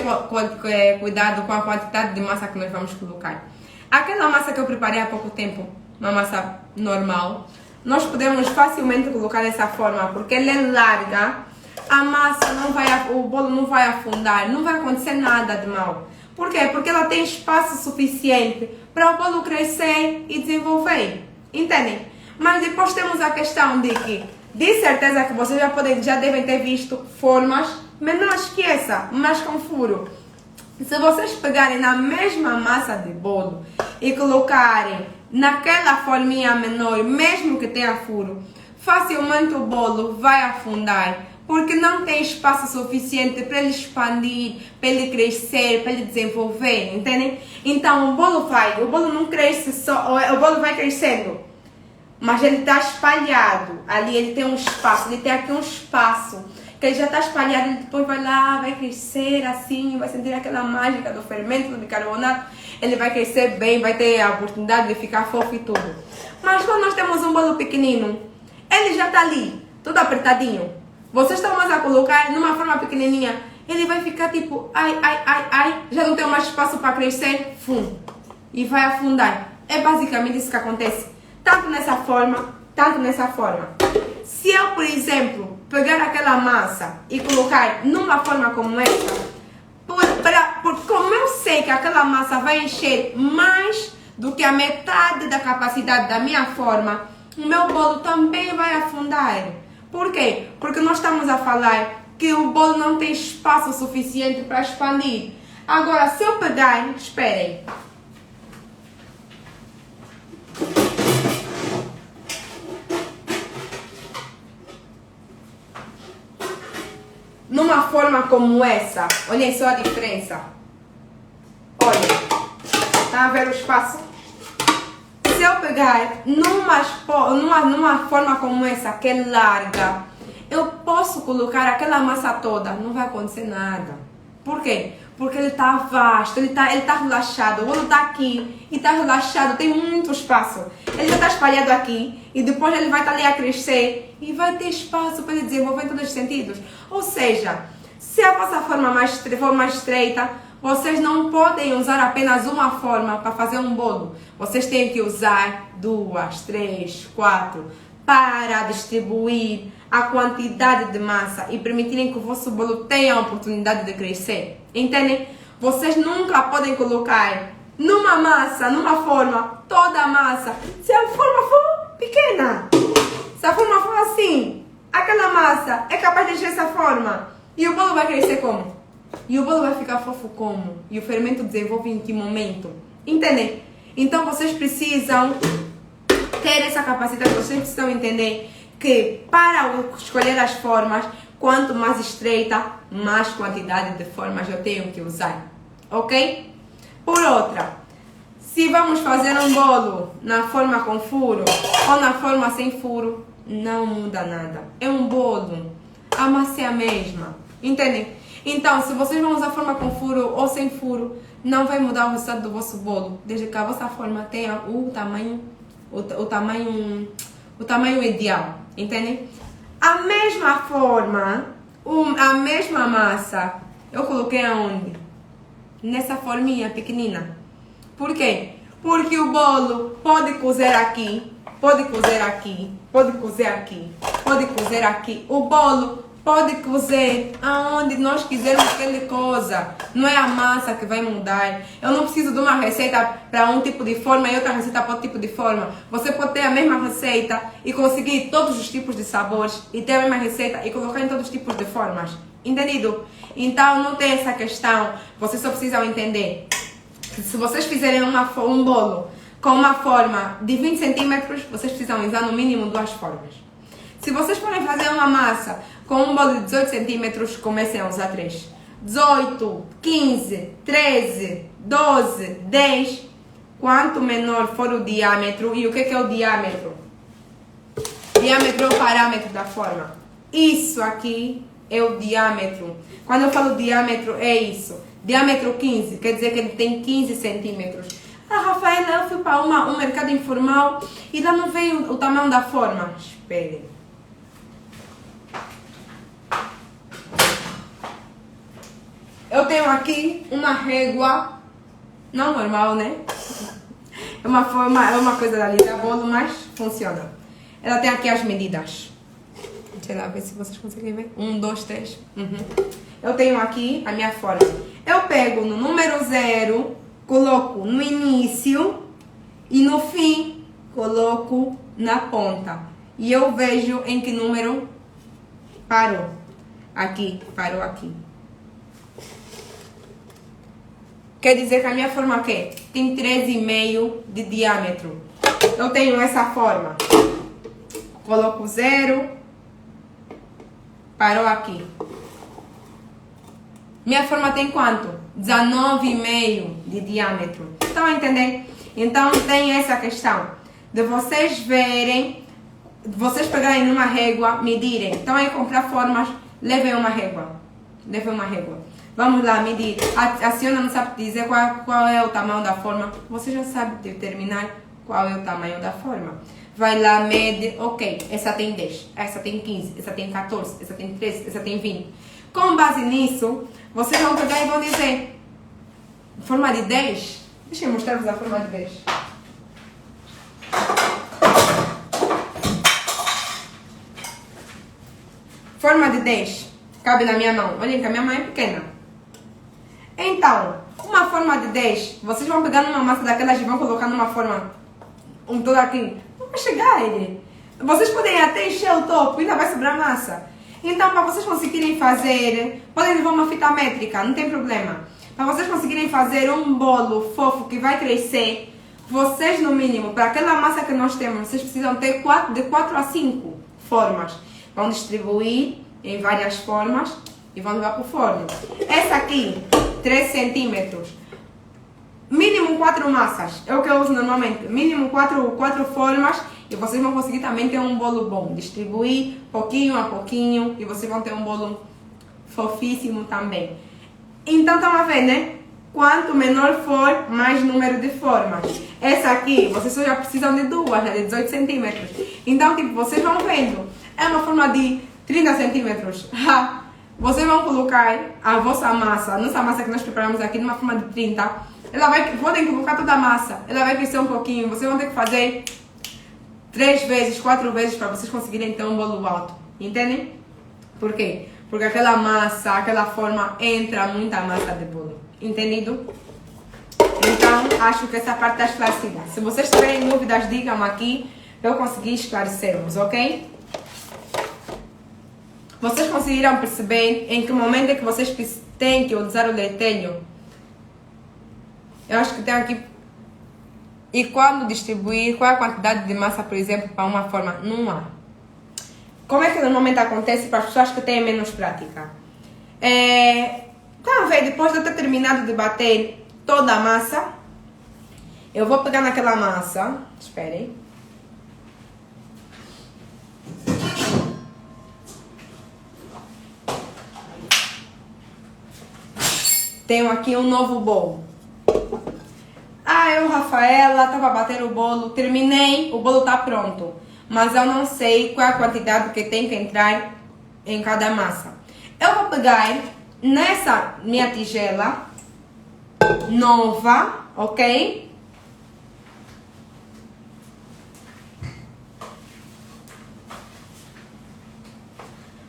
cuidado com a quantidade de massa que nós vamos colocar. Aquela massa que eu preparei há pouco tempo, uma massa normal, nós podemos facilmente colocar dessa forma, porque ela é larga, a massa não vai, o bolo não vai afundar, não vai acontecer nada de mal. Por quê? Porque ela tem espaço suficiente para o bolo crescer e desenvolver. Entendem? Mas depois temos a questão de que, de certeza que vocês já devem ter visto formas menores que essa, mas com furo. Se vocês pegarem na mesma massa de bolo e colocarem naquela forminha menor, mesmo que tenha furo, facilmente o bolo vai afundar, porque não tem espaço suficiente para ele expandir, para ele crescer, para ele desenvolver, entendem? Então o bolo não cresce só, o bolo vai crescendo, mas ele está espalhado, ali ele tem um espaço, ele tem aqui um espaço, que ele já está espalhado, ele depois vai lá, vai crescer assim, vai sentir aquela mágica do fermento, do bicarbonato, ele vai crescer bem, vai ter a oportunidade de ficar fofo e tudo. Mas quando nós temos um bolo pequenino, ele já está ali, todo apertadinho. Vocês estão mais a colocar numa forma pequenininha, ele vai ficar tipo, ai, já não tem mais espaço para crescer, e vai afundar. É basicamente isso que acontece, tanto nessa forma, tanto nessa forma. Se eu, por exemplo, pegar aquela massa e colocar numa forma como essa, como eu sei que aquela massa vai encher mais do que a metade da capacidade da minha forma, o meu bolo também vai afundar. Por quê? Porque nós estamos a falar que o bolo não tem espaço suficiente para expandir. Agora, se eu pegar, esperem. Numa forma como essa, olhem só a diferença. Olhem, está a ver o espaço? Se eu pegar numa forma como essa, que é larga, eu posso colocar aquela massa toda, não vai acontecer nada. Por quê? Porque ele está vasto, ele tá relaxado, o bolo está aqui e está relaxado, tem muito espaço. Ele já está espalhado aqui e depois ele vai estar ali a crescer e vai ter espaço para ele desenvolver em todos os sentidos. Ou seja, se a vossa forma for mais estreita, vocês não podem usar apenas uma forma para fazer um bolo. Vocês têm que usar 2, 3, 4 para distribuir a quantidade de massa e permitirem que o vosso bolo tenha a oportunidade de crescer. Entendem? Vocês nunca podem colocar numa massa, numa forma, toda a massa. Se a forma for pequena, se a forma for assim, aquela massa é capaz de encher essa forma. E o bolo vai crescer como? E o bolo vai ficar fofo como? E o fermento desenvolve em que momento? Entendem? Então vocês precisam ter essa capacidade, vocês precisam entender que para escolher as formas, quanto mais estreita, mais quantidade de formas eu tenho que usar. Ok? Por outra, se vamos fazer um bolo na forma com furo ou na forma sem furo, não muda nada. É um bolo. A massa é a mesma. Entendem? Então, se vocês vão usar forma com furo ou sem furo, não vai mudar o resultado do vosso bolo, desde que a vossa forma tenha o tamanho ideal. Entendem? A mesma forma, a mesma massa, eu coloquei aonde? Nessa forminha pequenina. Por quê? Porque o bolo pode cozer aqui, pode cozer aqui, pode cozer aqui, pode cozer aqui. O bolo pode cozer aonde nós quisermos que ele coza. Não é a massa que vai mudar. Eu não preciso de uma receita para um tipo de forma e outra receita para outro tipo de forma. Você pode ter a mesma receita e conseguir todos os tipos de sabores e ter a mesma receita e colocar em todos os tipos de formas. Entendido? Então não tem essa questão. Vocês só precisam entender que se vocês fizerem um bolo com uma forma de 20 centímetros, vocês precisam usar no mínimo 2 formas. Se vocês forem fazer uma massa com um bolo de 18 centímetros, comecem a usar 3. 18, 15, 13, 12, 10. Quanto menor for o diâmetro, e o que é o diâmetro? Diâmetro é o parâmetro da forma. Isso aqui é o diâmetro. Quando eu falo diâmetro, é isso. Diâmetro 15, quer dizer que ele tem 15 centímetros. Ah, Rafaela, eu fui para um mercado informal e lá não veio o tamanho da forma. Esperem. Eu tenho aqui uma régua, não normal, né? É uma coisa dali da bolo, mas funciona. Ela tem aqui as medidas. Deixa eu ver se vocês conseguem ver. 1, 2, 3. Eu tenho aqui a minha forma. Eu pego no número 0, coloco no início e no fim coloco na ponta. E eu vejo em que número parou. Aqui, parou aqui. Quer dizer que a minha forma aqui tem 13,5 de diâmetro. Eu tenho essa forma. Coloco 0. Parou aqui. Minha forma tem quanto? 19,5 de diâmetro. Estão a entender? Então tem essa questão de vocês verem, vocês pegarem numa régua, medirem. Então aí comprar formas, levem uma régua. Levem uma régua. Vamos lá, medir. A senhora não sabe dizer qual é o tamanho da forma. Você já sabe determinar qual é o tamanho da forma. Vai lá, mede. Ok, essa tem 10, essa tem 15, essa tem 14, essa tem 13, essa tem 20. Com base nisso, vocês vão pegar e vão dizer: forma de 10? Deixa eu mostrar-vos a forma de 10. Forma de 10. Cabe na minha mão. Olhem que a minha mão é pequena. Então, uma forma de 10, vocês vão pegar numa massa daquelas e vão colocar numa forma toda aqui. Não vai chegar ele. Vocês podem até encher o topo e ainda vai sobrar massa. Então, para vocês conseguirem fazer, podem levar uma fita métrica, não tem problema. Para vocês conseguirem fazer um bolo fofo que vai crescer, vocês no mínimo, para aquela massa que nós temos, vocês precisam ter de 4 a 5 formas. Vão distribuir em várias formas e vão levar para o forno. Essa aqui, 3 centímetros. Mínimo 4 massas, é o que eu uso normalmente. Mínimo 4 formas e vocês vão conseguir também ter um bolo bom. Distribuir pouquinho a pouquinho e vocês vão ter um bolo fofíssimo também. Então estão a ver, né? Quanto menor for, mais número de formas. Essa aqui, vocês só já precisam de 2, né? De 18 centímetros. Então, tipo, vocês vão vendo. É uma forma de 30 centímetros. vocês vão colocar a vossa massa, a nossa massa que nós preparamos aqui numa forma de 30. Podem colocar toda a massa, ela vai crescer um pouquinho. Vocês vão ter que fazer 3 vezes, 4 vezes para vocês conseguirem ter um bolo alto. Entendem? Por quê? Porque aquela massa, aquela forma, entra muita massa de bolo. Entendido? Então, acho que essa parte está esclarecida. Se vocês tiverem dúvidas, digam aqui para eu conseguir esclarecer-vos, ok? Vocês conseguiram perceber em que momento é que vocês têm que usar o leitelho? Eu acho que tem aqui. E quando distribuir, qual é a quantidade de massa, por exemplo, para uma forma? Não há. Como é que normalmente acontece para as pessoas que têm menos prática? Tá a ver, depois de eu ter terminado de bater toda a massa, eu vou pegar naquela massa. Esperem. Tenho aqui um novo bolo. Eu, Rafaela, estava a bater o bolo, terminei, o bolo está pronto. Mas eu não sei qual é a quantidade que tem que entrar em cada massa. Eu vou pegar nessa minha tigela nova, ok?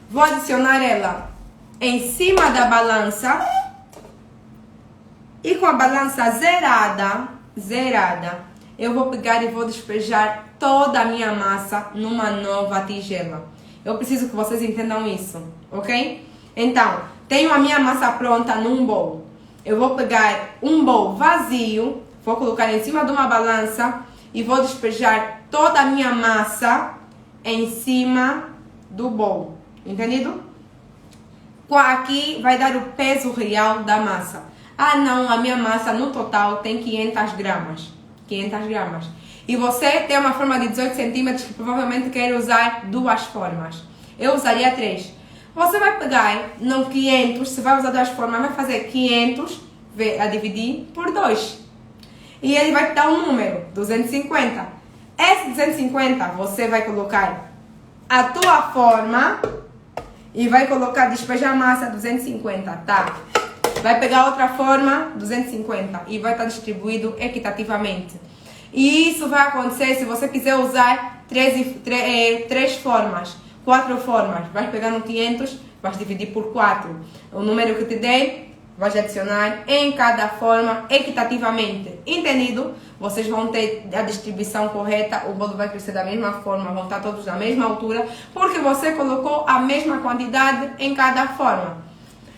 Vou adicionar ela em cima da balança. E com a balança zerada, eu vou pegar e vou despejar toda a minha massa numa nova tigela. Eu preciso que vocês entendam isso, ok? Então, tenho a minha massa pronta num bowl. Eu vou pegar um bowl vazio, vou colocar em cima de uma balança e vou despejar toda a minha massa em cima do bowl. Entendido? Aqui vai dar o peso real da massa. Não, a minha massa no total tem 500 gramas. 500 gramas. E você tem uma forma de 18 centímetros que provavelmente quer usar 2 formas. Eu usaria 3. Você vai pegar no 500, se vai usar 2 formas, vai fazer 500 a dividir por 2. E ele vai te dar um número, 250. Esse 250 você vai colocar a tua forma e vai colocar, despejar a massa 250, tá? Vai pegar outra forma, 250, e vai estar distribuído equitativamente. E isso vai acontecer se você quiser usar 3 formas, 4 formas. Vai pegar no 500, vai dividir por 4. O número que te dei, vai adicionar em cada forma equitativamente. Entendido? Vocês vão ter a distribuição correta, o bolo vai crescer da mesma forma, vão estar todos na mesma altura, porque você colocou a mesma quantidade em cada forma.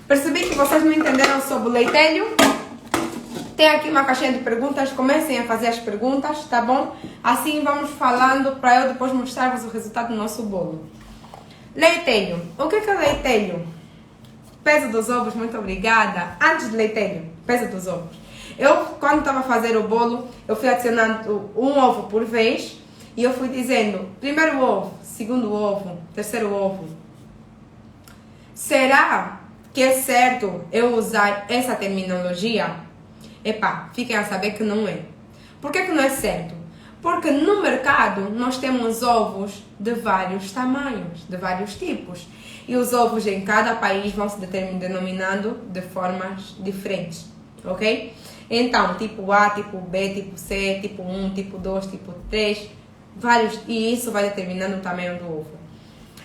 Percebi que vocês não entenderam sobre o leitelho. Tem aqui uma caixinha de perguntas. Comecem a fazer as perguntas, tá bom? Assim vamos falando para eu depois mostrar-vos o resultado do nosso bolo. Leitelho. O que é leitelho? Peso dos ovos, muito obrigada. Antes de leitelho, peso dos ovos. Eu, quando estava a fazer o bolo, eu fui adicionando um ovo por vez. E eu fui dizendo, primeiro ovo, segundo ovo, terceiro ovo. Será que é certo eu usar essa terminologia? Fiquem a saber que não é. Por que não é certo? Porque no mercado nós temos ovos de vários tamanhos, de vários tipos. E os ovos em cada país vão se denominando de formas diferentes, ok? Então, tipo A, tipo B, tipo C, tipo 1, tipo 2, tipo 3, vários. E isso vai determinando o tamanho do ovo.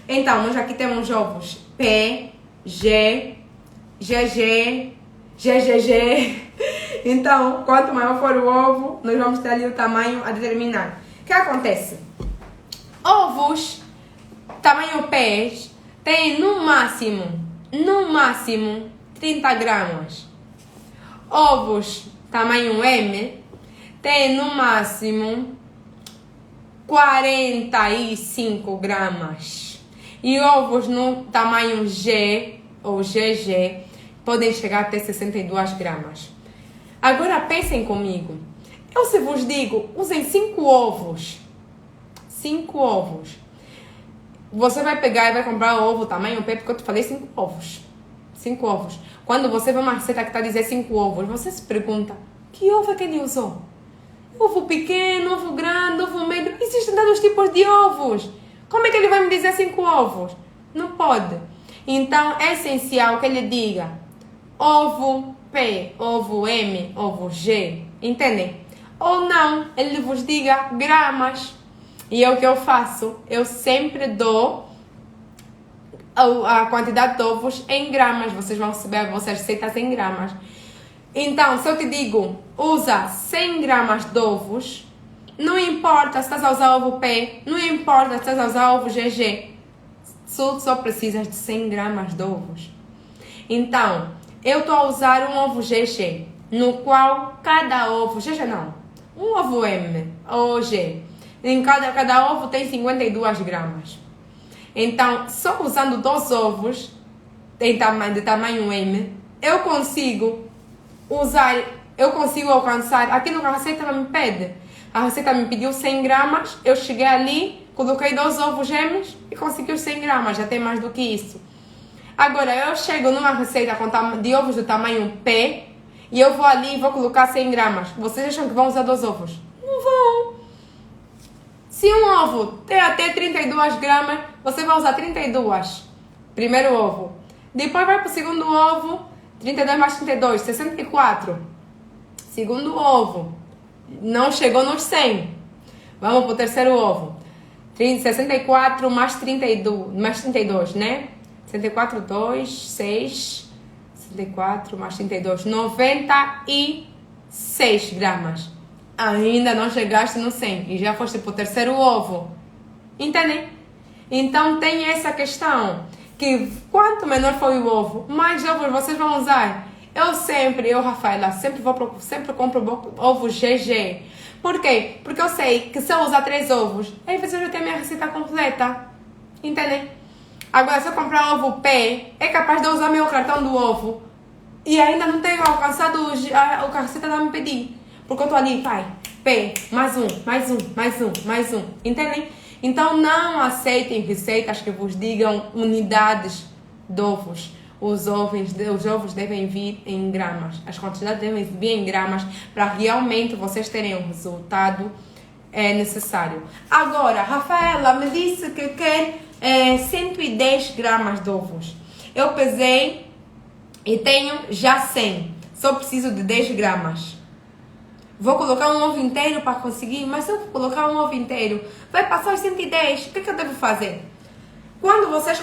Então, nós aqui temos ovos P, G, GG, GGG. Então, quanto maior for o ovo, nós vamos ter ali o tamanho a determinar. O que acontece? Ovos tamanho P tem no máximo 30 gramas. Ovos tamanho M tem no máximo 45 gramas. E ovos no tamanho G ou GG podem chegar até 62 gramas. Agora pensem comigo. Eu se vos digo, usem 5 ovos. 5 ovos. Você vai pegar e vai comprar o ovo tamanho P, porque eu te falei 5 ovos. 5 ovos. Quando você vê uma receita que está a dizer 5 ovos, você se pergunta, que ovo é que ele usou? Ovo pequeno, ovo grande, ovo médio. Existem tantos tipos de ovos. Como é que ele vai me dizer 5 ovos? Não pode. Então é essencial que ele diga ovo P, ovo M, ovo G, entendem? Ou não, ele vos diga gramas. E é o que eu faço, eu sempre dou a quantidade de ovos em gramas. Vocês vão receber a vossa receita em gramas. Então, se eu te digo, usa 100 gramas de ovos, não importa se estás a usar ovo P, não importa se estás a usar ovo GG, só precisas de 100 gramas de ovos. Então, eu estou a usar um ovo GG, no qual cada ovo, GG não, um ovo M ou G, em cada ovo tem 52 gramas. Então, só usando 2 ovos de tamanho M, eu consigo alcançar aquilo que a receita me pede. A receita me pediu 100 gramas, eu cheguei ali, coloquei 2 ovos gêmeos e consegui os 100 gramas, já tem mais do que isso. Agora, eu chego numa receita de ovos do tamanho P e eu vou ali e vou colocar 100 gramas. Vocês acham que vão usar 2 ovos? Não vão. Se um ovo tem até 32 gramas, você vai usar 32. Primeiro ovo. Depois vai para o segundo ovo, 32 mais 32, 64. Segundo ovo. Não chegou nos 100. Vamos para o terceiro ovo. 64 mais 32, né? 64, 2, 6. 64 mais 32, 96 gramas. Ainda não chegaste no 100 e já foste para o terceiro ovo. Entendem? Então tem essa questão, que quanto menor for o ovo, mais ovos vocês vão usar. Rafaela, sempre compro ovo GG. Por quê? Porque eu sei que se eu usar 3 ovos, aí você já tem a minha receita completa. Entendem? Agora, se eu comprar ovo P, é capaz de eu usar meu cartão do ovo e ainda não tenho alcançado o que a receita está me pedir. Porque eu estou ali, pai, P, mais um. Entendem? Então, não aceitem receitas que vos digam unidades de ovos. Os ovos devem vir em gramas. As quantidades devem vir em gramas para realmente vocês terem o resultado necessário. Agora, Rafaela me disse que quer 110 gramas de ovos. Eu pesei e tenho já 100. Só preciso de 10 gramas. Vou colocar um ovo inteiro para conseguir, mas se eu colocar um ovo inteiro, vai passar os 110. O que eu devo fazer? Quando vocês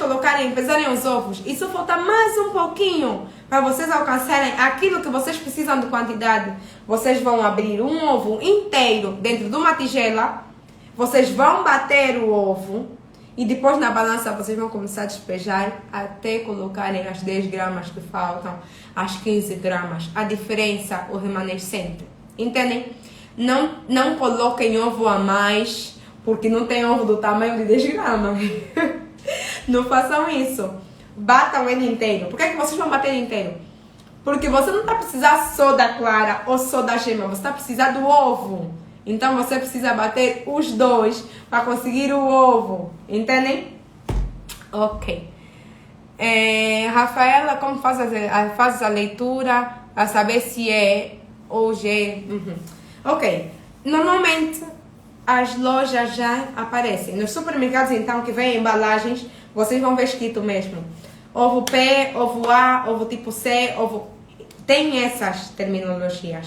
pesarem os ovos, e se faltar mais um pouquinho para vocês alcançarem aquilo que vocês precisam de quantidade, vocês vão abrir um ovo inteiro dentro de uma tigela, vocês vão bater o ovo e depois na balança vocês vão começar a despejar até colocarem as 10 gramas que faltam, as 15 gramas, a diferença, o remanescente. Entendem? Não coloquem ovo a mais, porque não tem ovo do tamanho de 10 gramas. Não façam isso. Batam ele inteiro. Por que vocês vão bater ele inteiro? Porque você não está precisando só da clara ou só da gema, você está precisando do ovo. Então você precisa bater os dois para conseguir o ovo. Entendem? Ok. Rafaela, como faz a leitura a saber se é ou G? Ok. Normalmente as lojas já aparecem. Nos supermercados, então, que vem embalagens, vocês vão ver escrito mesmo. Ovo P, ovo A, ovo tipo C, ovo... Tem essas terminologias.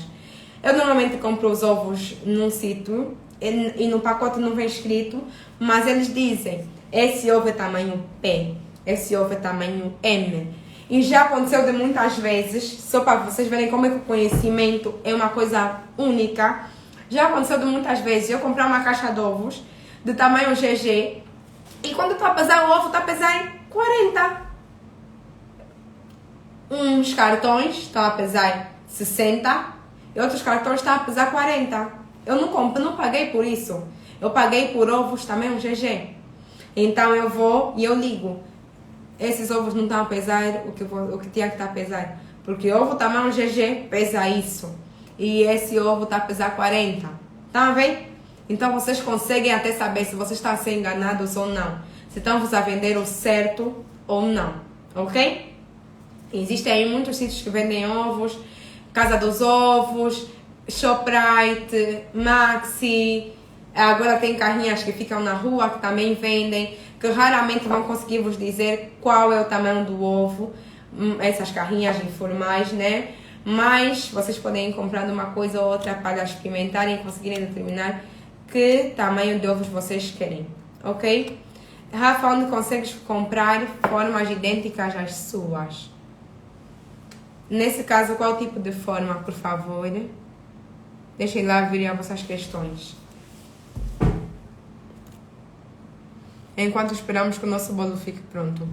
Eu normalmente compro os ovos num sítio e no pacote não vem escrito, mas eles dizem, esse ovo é tamanho P, esse ovo é tamanho M. E já aconteceu de muitas vezes, só para vocês verem como é que o conhecimento é uma coisa única. Já aconteceu de muitas vezes eu comprar uma caixa de ovos de tamanho GG e quando estou a pesar o ovo, está a pesar 40. Uns cartões estão a pesar 60 e outros cartões estão a pesar 40. Eu não paguei por isso. Eu paguei por ovos tamanho GG. Então eu vou e eu ligo. Esses ovos não estão a pesar o que tinha que estar a pesar. Porque ovo tamanho GG pesa isso. E esse ovo está a pesar 40. Tá vendo? Então vocês conseguem até saber se vocês estão a ser enganados ou não. Se estão a vender o certo ou não. Ok? Existem aí muitos sítios que vendem ovos. Casa dos Ovos, Shoprite, Maxi. Agora tem carrinhas que ficam na rua que também vendem. que raramente vão conseguir vos dizer qual é o tamanho do ovo, essas carrinhas informais, né? Mas vocês podem ir comprando uma coisa ou outra para experimentarem e conseguirem determinar que tamanho de ovos vocês querem, ok? Rafa, onde consegues comprar formas idênticas às suas? Nesse caso, qual tipo de forma, por favor? Deixem lá virem as vossas questões. Enquanto esperamos que o nosso bolo fique pronto.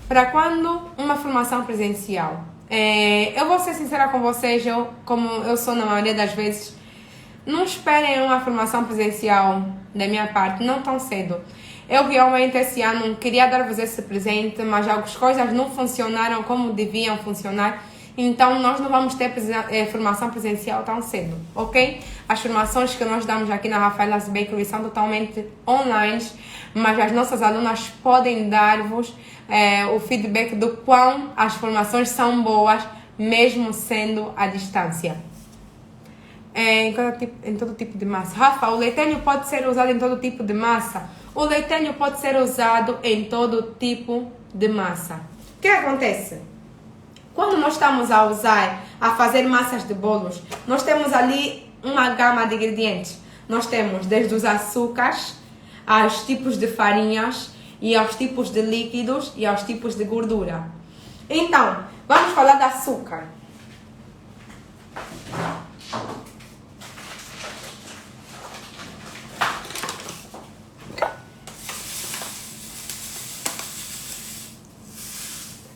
Para quando uma formação presencial? Eu vou ser sincera com vocês, como eu sou na maioria das vezes, não esperem uma formação presencial da minha parte, não tão cedo. Eu realmente esse ano queria dar-vos esse presente, mas algumas coisas não funcionaram como deviam funcionar, então nós não vamos ter formação presencial tão cedo, ok? As formações que nós damos aqui na Rafaela's Bakery são totalmente online, mas as nossas alunas podem dar-vos o feedback do quão as formações são boas, mesmo sendo à distância. Em todo tipo de massa. Rafa, o leitinho pode ser usado em todo tipo de massa? O leitinho pode ser usado em todo tipo de massa. O que acontece? Quando nós estamos a fazer massas de bolos, nós temos ali uma gama de ingredientes. Nós temos desde os açúcares, aos tipos de farinhas, e aos tipos de líquidos e aos tipos de gordura. Então, vamos falar de açúcar.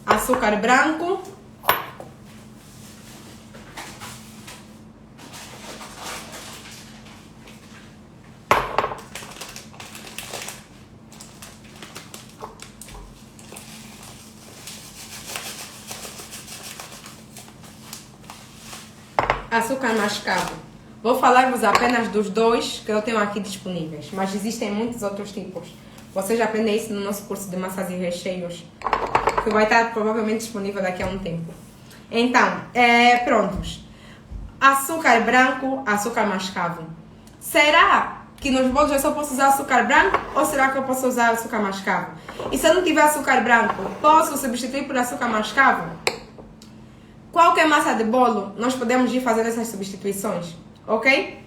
Açúcar branco. Açúcar mascavo. Vou falar-vos apenas dos dois que eu tenho aqui disponíveis, mas existem muitos outros tipos. Vocês aprendem isso no nosso curso de massas e recheios, que vai estar provavelmente disponível daqui a um tempo. Então, prontos. Açúcar branco, açúcar mascavo. Será que nos bolos eu só posso usar açúcar branco ou será que eu posso usar açúcar mascavo? E se eu não tiver açúcar branco, posso substituir por açúcar mascavo? Qualquer massa de bolo, nós podemos ir fazendo essas substituições, ok?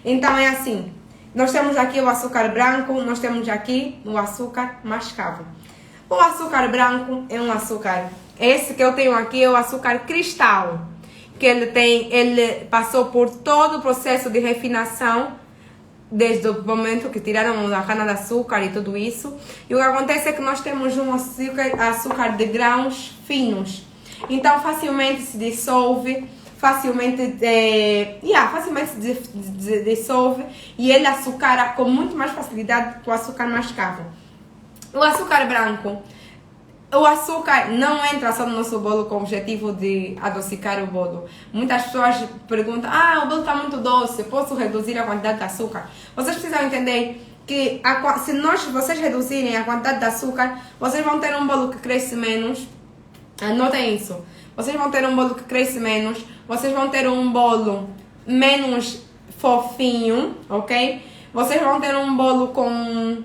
Então é assim, nós temos aqui o açúcar branco, nós temos aqui o açúcar mascavo. O açúcar branco é um açúcar, esse que eu tenho aqui é o açúcar cristal, que ele passou por todo o processo de refinação, desde o momento que tiraram a cana-de-açúcar e tudo isso. E o que acontece é que nós temos um açúcar de grãos finos. Então facilmente se dissolve, facilmente se dissolve e ele açucara com muito mais facilidade que o açúcar mascavo. O açúcar branco, o açúcar não entra só no nosso bolo com o objetivo de adocicar o bolo. Muitas pessoas perguntam, o bolo está muito doce, posso reduzir a quantidade de açúcar? Vocês precisam entender que se vocês reduzirem a quantidade de açúcar, vocês vão ter um bolo que cresce menos. Anotem isso. Vocês vão ter um bolo que cresce menos. Vocês vão ter um bolo menos fofinho, ok? Vocês vão ter um bolo com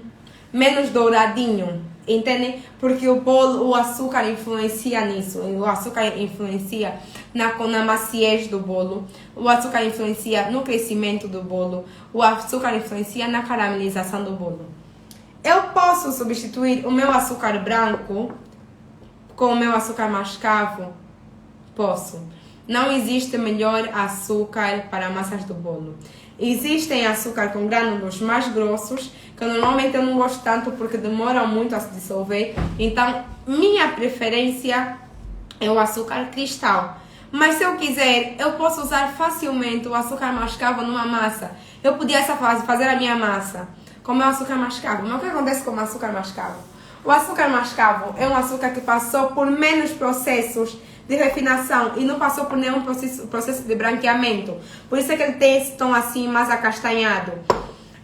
menos douradinho, entendem? Porque o açúcar influencia nisso. O açúcar influencia na maciez do bolo. O açúcar influencia no crescimento do bolo. O açúcar influencia na caramelização do bolo. Eu posso substituir o meu açúcar branco com o meu açúcar mascavo? Posso. Não existe melhor açúcar para massas do bolo. Existem açúcar com grânulos mais grossos, que normalmente eu não gosto tanto porque demoram muito a se dissolver. Então, minha preferência é o açúcar cristal. Mas se eu quiser, eu posso usar facilmente o açúcar mascavo numa massa. Eu podia fazer a minha massa com o meu açúcar mascavo. Mas o que acontece com o açúcar mascavo? O açúcar mascavo é um açúcar que passou por menos processos de refinação e não passou por nenhum processo de branqueamento. Por isso é que ele tem esse tom assim mais acastanhado.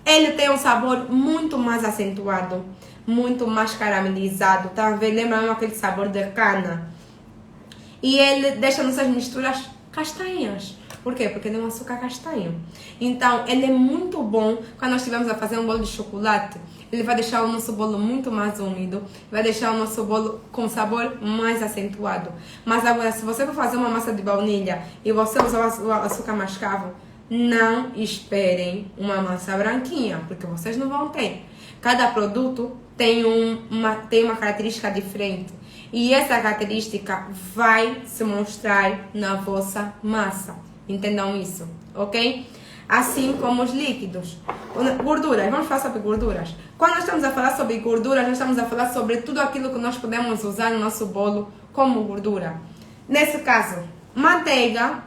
Ele tem um sabor muito mais acentuado, muito mais caramelizado, tá vendo? Lembra aquele sabor de cana? E ele deixa nossas misturas castanhas. Por quê? Porque ele é um açúcar castanho. Então, ele é muito bom quando nós estivermos a fazer um bolo de chocolate. ele vai deixar o nosso bolo muito mais úmido, vai deixar o nosso bolo com sabor mais acentuado. Mas agora, se você for fazer uma massa de baunilha e você usar o açúcar mascavo, não esperem uma massa branquinha, porque vocês não vão ter. Cada produto tem uma característica diferente. E essa característica vai se mostrar na vossa massa. Entendam isso, ok? Assim como os líquidos. Gorduras, vamos falar sobre gorduras. Quando nós estamos a falar sobre gorduras, nós estamos a falar sobre tudo aquilo que nós podemos usar no nosso bolo como gordura. Nesse caso, manteiga,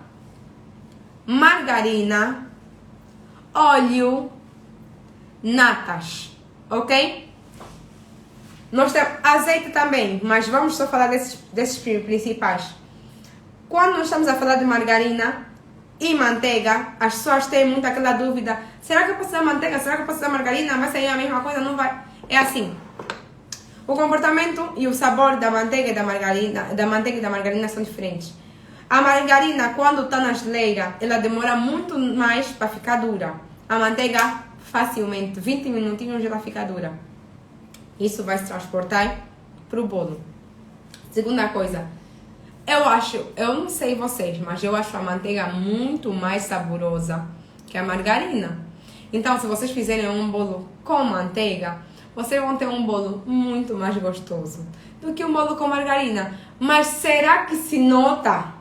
margarina, óleo, natas, ok? Nós temos azeite também, mas vamos só falar desses principais. Quando nós estamos a falar de margarina e manteiga, as pessoas têm muito aquela dúvida: será que eu posso usar manteiga? Será que eu posso usar margarina? Vai sair a mesma coisa? Não vai. É assim. O comportamento e o sabor da manteiga e da margarina são diferentes. A margarina, quando está na geleira, ela demora muito mais para ficar dura. A manteiga, facilmente, 20 minutinhos já vai ficar dura. Isso vai se transportar para o bolo. Segunda coisa, eu não sei vocês, mas eu acho a manteiga muito mais saborosa que a margarina. Então, se vocês fizerem um bolo com manteiga, vocês vão ter um bolo muito mais gostoso do que um bolo com margarina. Mas será que se nota?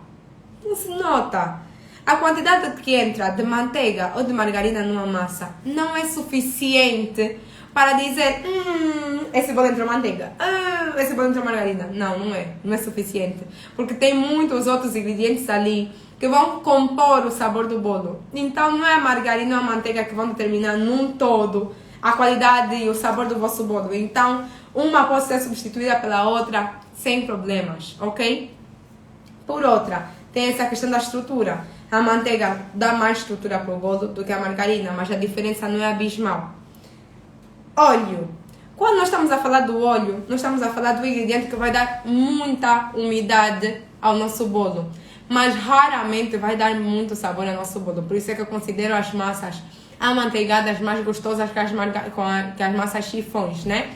Não se nota. A quantidade que entra de manteiga ou de margarina numa massa não é suficiente para dizer: esse bolo entrou manteiga, esse bolo entrou margarina. Não, não é suficiente. Porque tem muitos outros ingredientes ali que vão compor o sabor do bolo. Então não é a margarina ou a manteiga que vão determinar num todo a qualidade e o sabor do vosso bolo. Então uma pode ser substituída pela outra sem problemas, ok? Por outra, tem essa questão da estrutura. A manteiga dá mais estrutura para o bolo do que a margarina, mas a diferença não é abismal. Óleo. Quando nós estamos a falar do óleo, nós estamos a falar do ingrediente que vai dar muita umidade ao nosso bolo, mas raramente vai dar muito sabor ao nosso bolo. Por isso é que eu considero as massas amanteigadas mais gostosas que as massas chifões, né?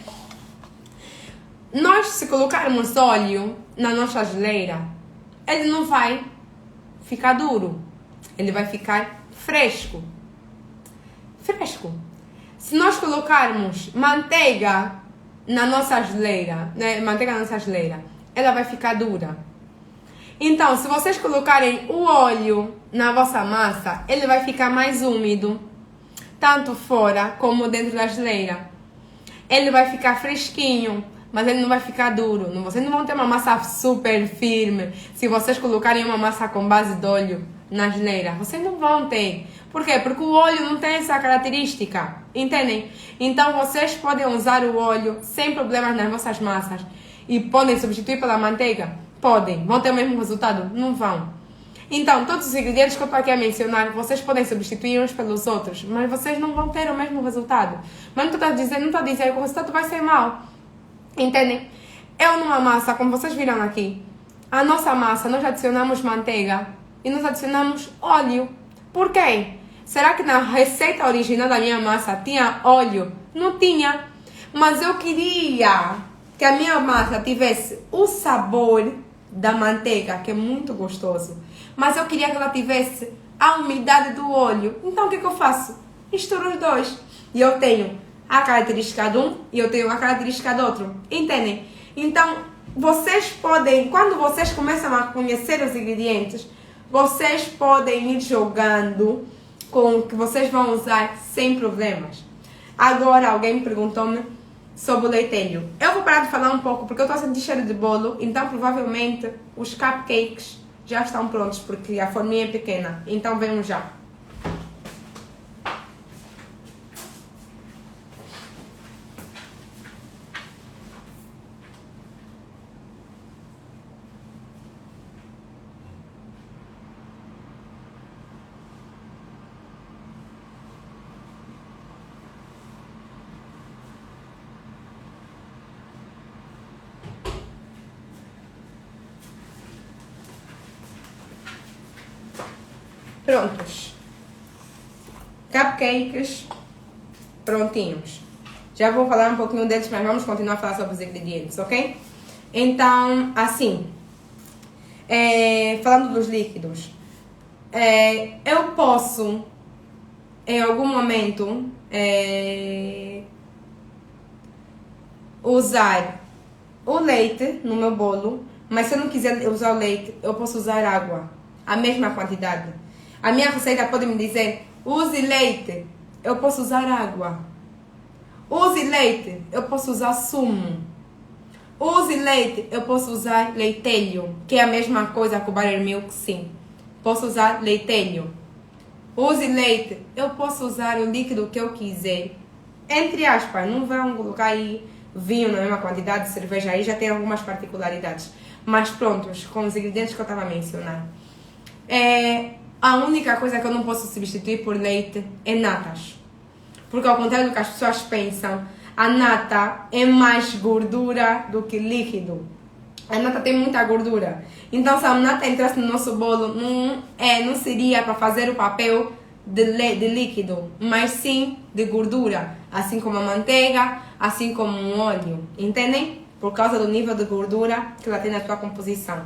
Nós, se colocarmos óleo na nossa geleira, ele não vai ficar duro, ele vai ficar fresco. Se nós colocarmos manteiga na nossa geleira, né? Ela vai ficar dura. Então, se vocês colocarem o óleo na vossa massa, ele vai ficar mais úmido, tanto fora como dentro da geleira. Ele vai ficar fresquinho, mas ele não vai ficar duro. Vocês não vão ter uma massa super firme se vocês colocarem uma massa com base de óleo na geleira. Vocês não vão ter. Por quê? Porque o óleo não tem essa característica. Entendem? Então vocês podem usar o óleo sem problemas nas vossas massas. E podem substituir pela manteiga? Podem. Vão ter o mesmo resultado? Não vão. Então, todos os ingredientes que eu estou aqui a mencionar, vocês podem substituir uns pelos outros, mas vocês não vão ter o mesmo resultado. Mas não estou a dizer que o resultado vai ser mau. Entendem? Eu numa massa, como vocês viram aqui, a nossa massa, nós adicionamos manteiga e nós adicionamos óleo. Por quê? Será que na receita original da minha massa tinha óleo? Não tinha. Mas eu queria que a minha massa tivesse o sabor da manteiga, que é muito gostoso. Mas eu queria que ela tivesse a umidade do óleo. Então o que eu faço? Misturo os dois. E eu tenho a característica de um e eu tenho a característica do outro. Entendem? Então, vocês podem, quando vocês começam a conhecer os ingredientes, vocês podem ir jogando com o que vocês vão usar sem problemas. Agora, alguém perguntou-me sobre o leitilho. Eu vou parar de falar um pouco, porque eu estou a sentir cheiro de bolo, então provavelmente os cupcakes já estão prontos, porque a forminha é pequena. Então, venham já. Prontos. Cupcakes prontinhos. Já vou falar um pouquinho deles, mas vamos continuar a falar sobre os ingredientes, ok? Então, assim, falando dos líquidos, eu posso, em algum momento, usar o leite no meu bolo, mas se eu não quiser usar o leite, eu posso usar água, a mesma quantidade. A minha receita pode me dizer, use leite, eu posso usar água. Use leite, eu posso usar sumo. Use leite, eu posso usar leitelho, que é a mesma coisa que o buttermilk, sim. Posso usar leitelho. Use leite, eu posso usar o líquido que eu quiser. Entre aspas, não vão colocar aí vinho na mesma quantidade de cerveja, aí já tem algumas particularidades. Mas prontos, com os ingredientes que eu estava mencionando. A única coisa que eu não posso substituir por leite é natas. Porque ao contrário do que as pessoas pensam, a nata é mais gordura do que líquido. A nata tem muita gordura. Então, se a nata entrasse no nosso bolo, não seria para fazer o papel de líquido, mas sim de gordura. Assim como a manteiga, assim como um óleo. Entendem? Por causa do nível de gordura que ela tem na sua composição.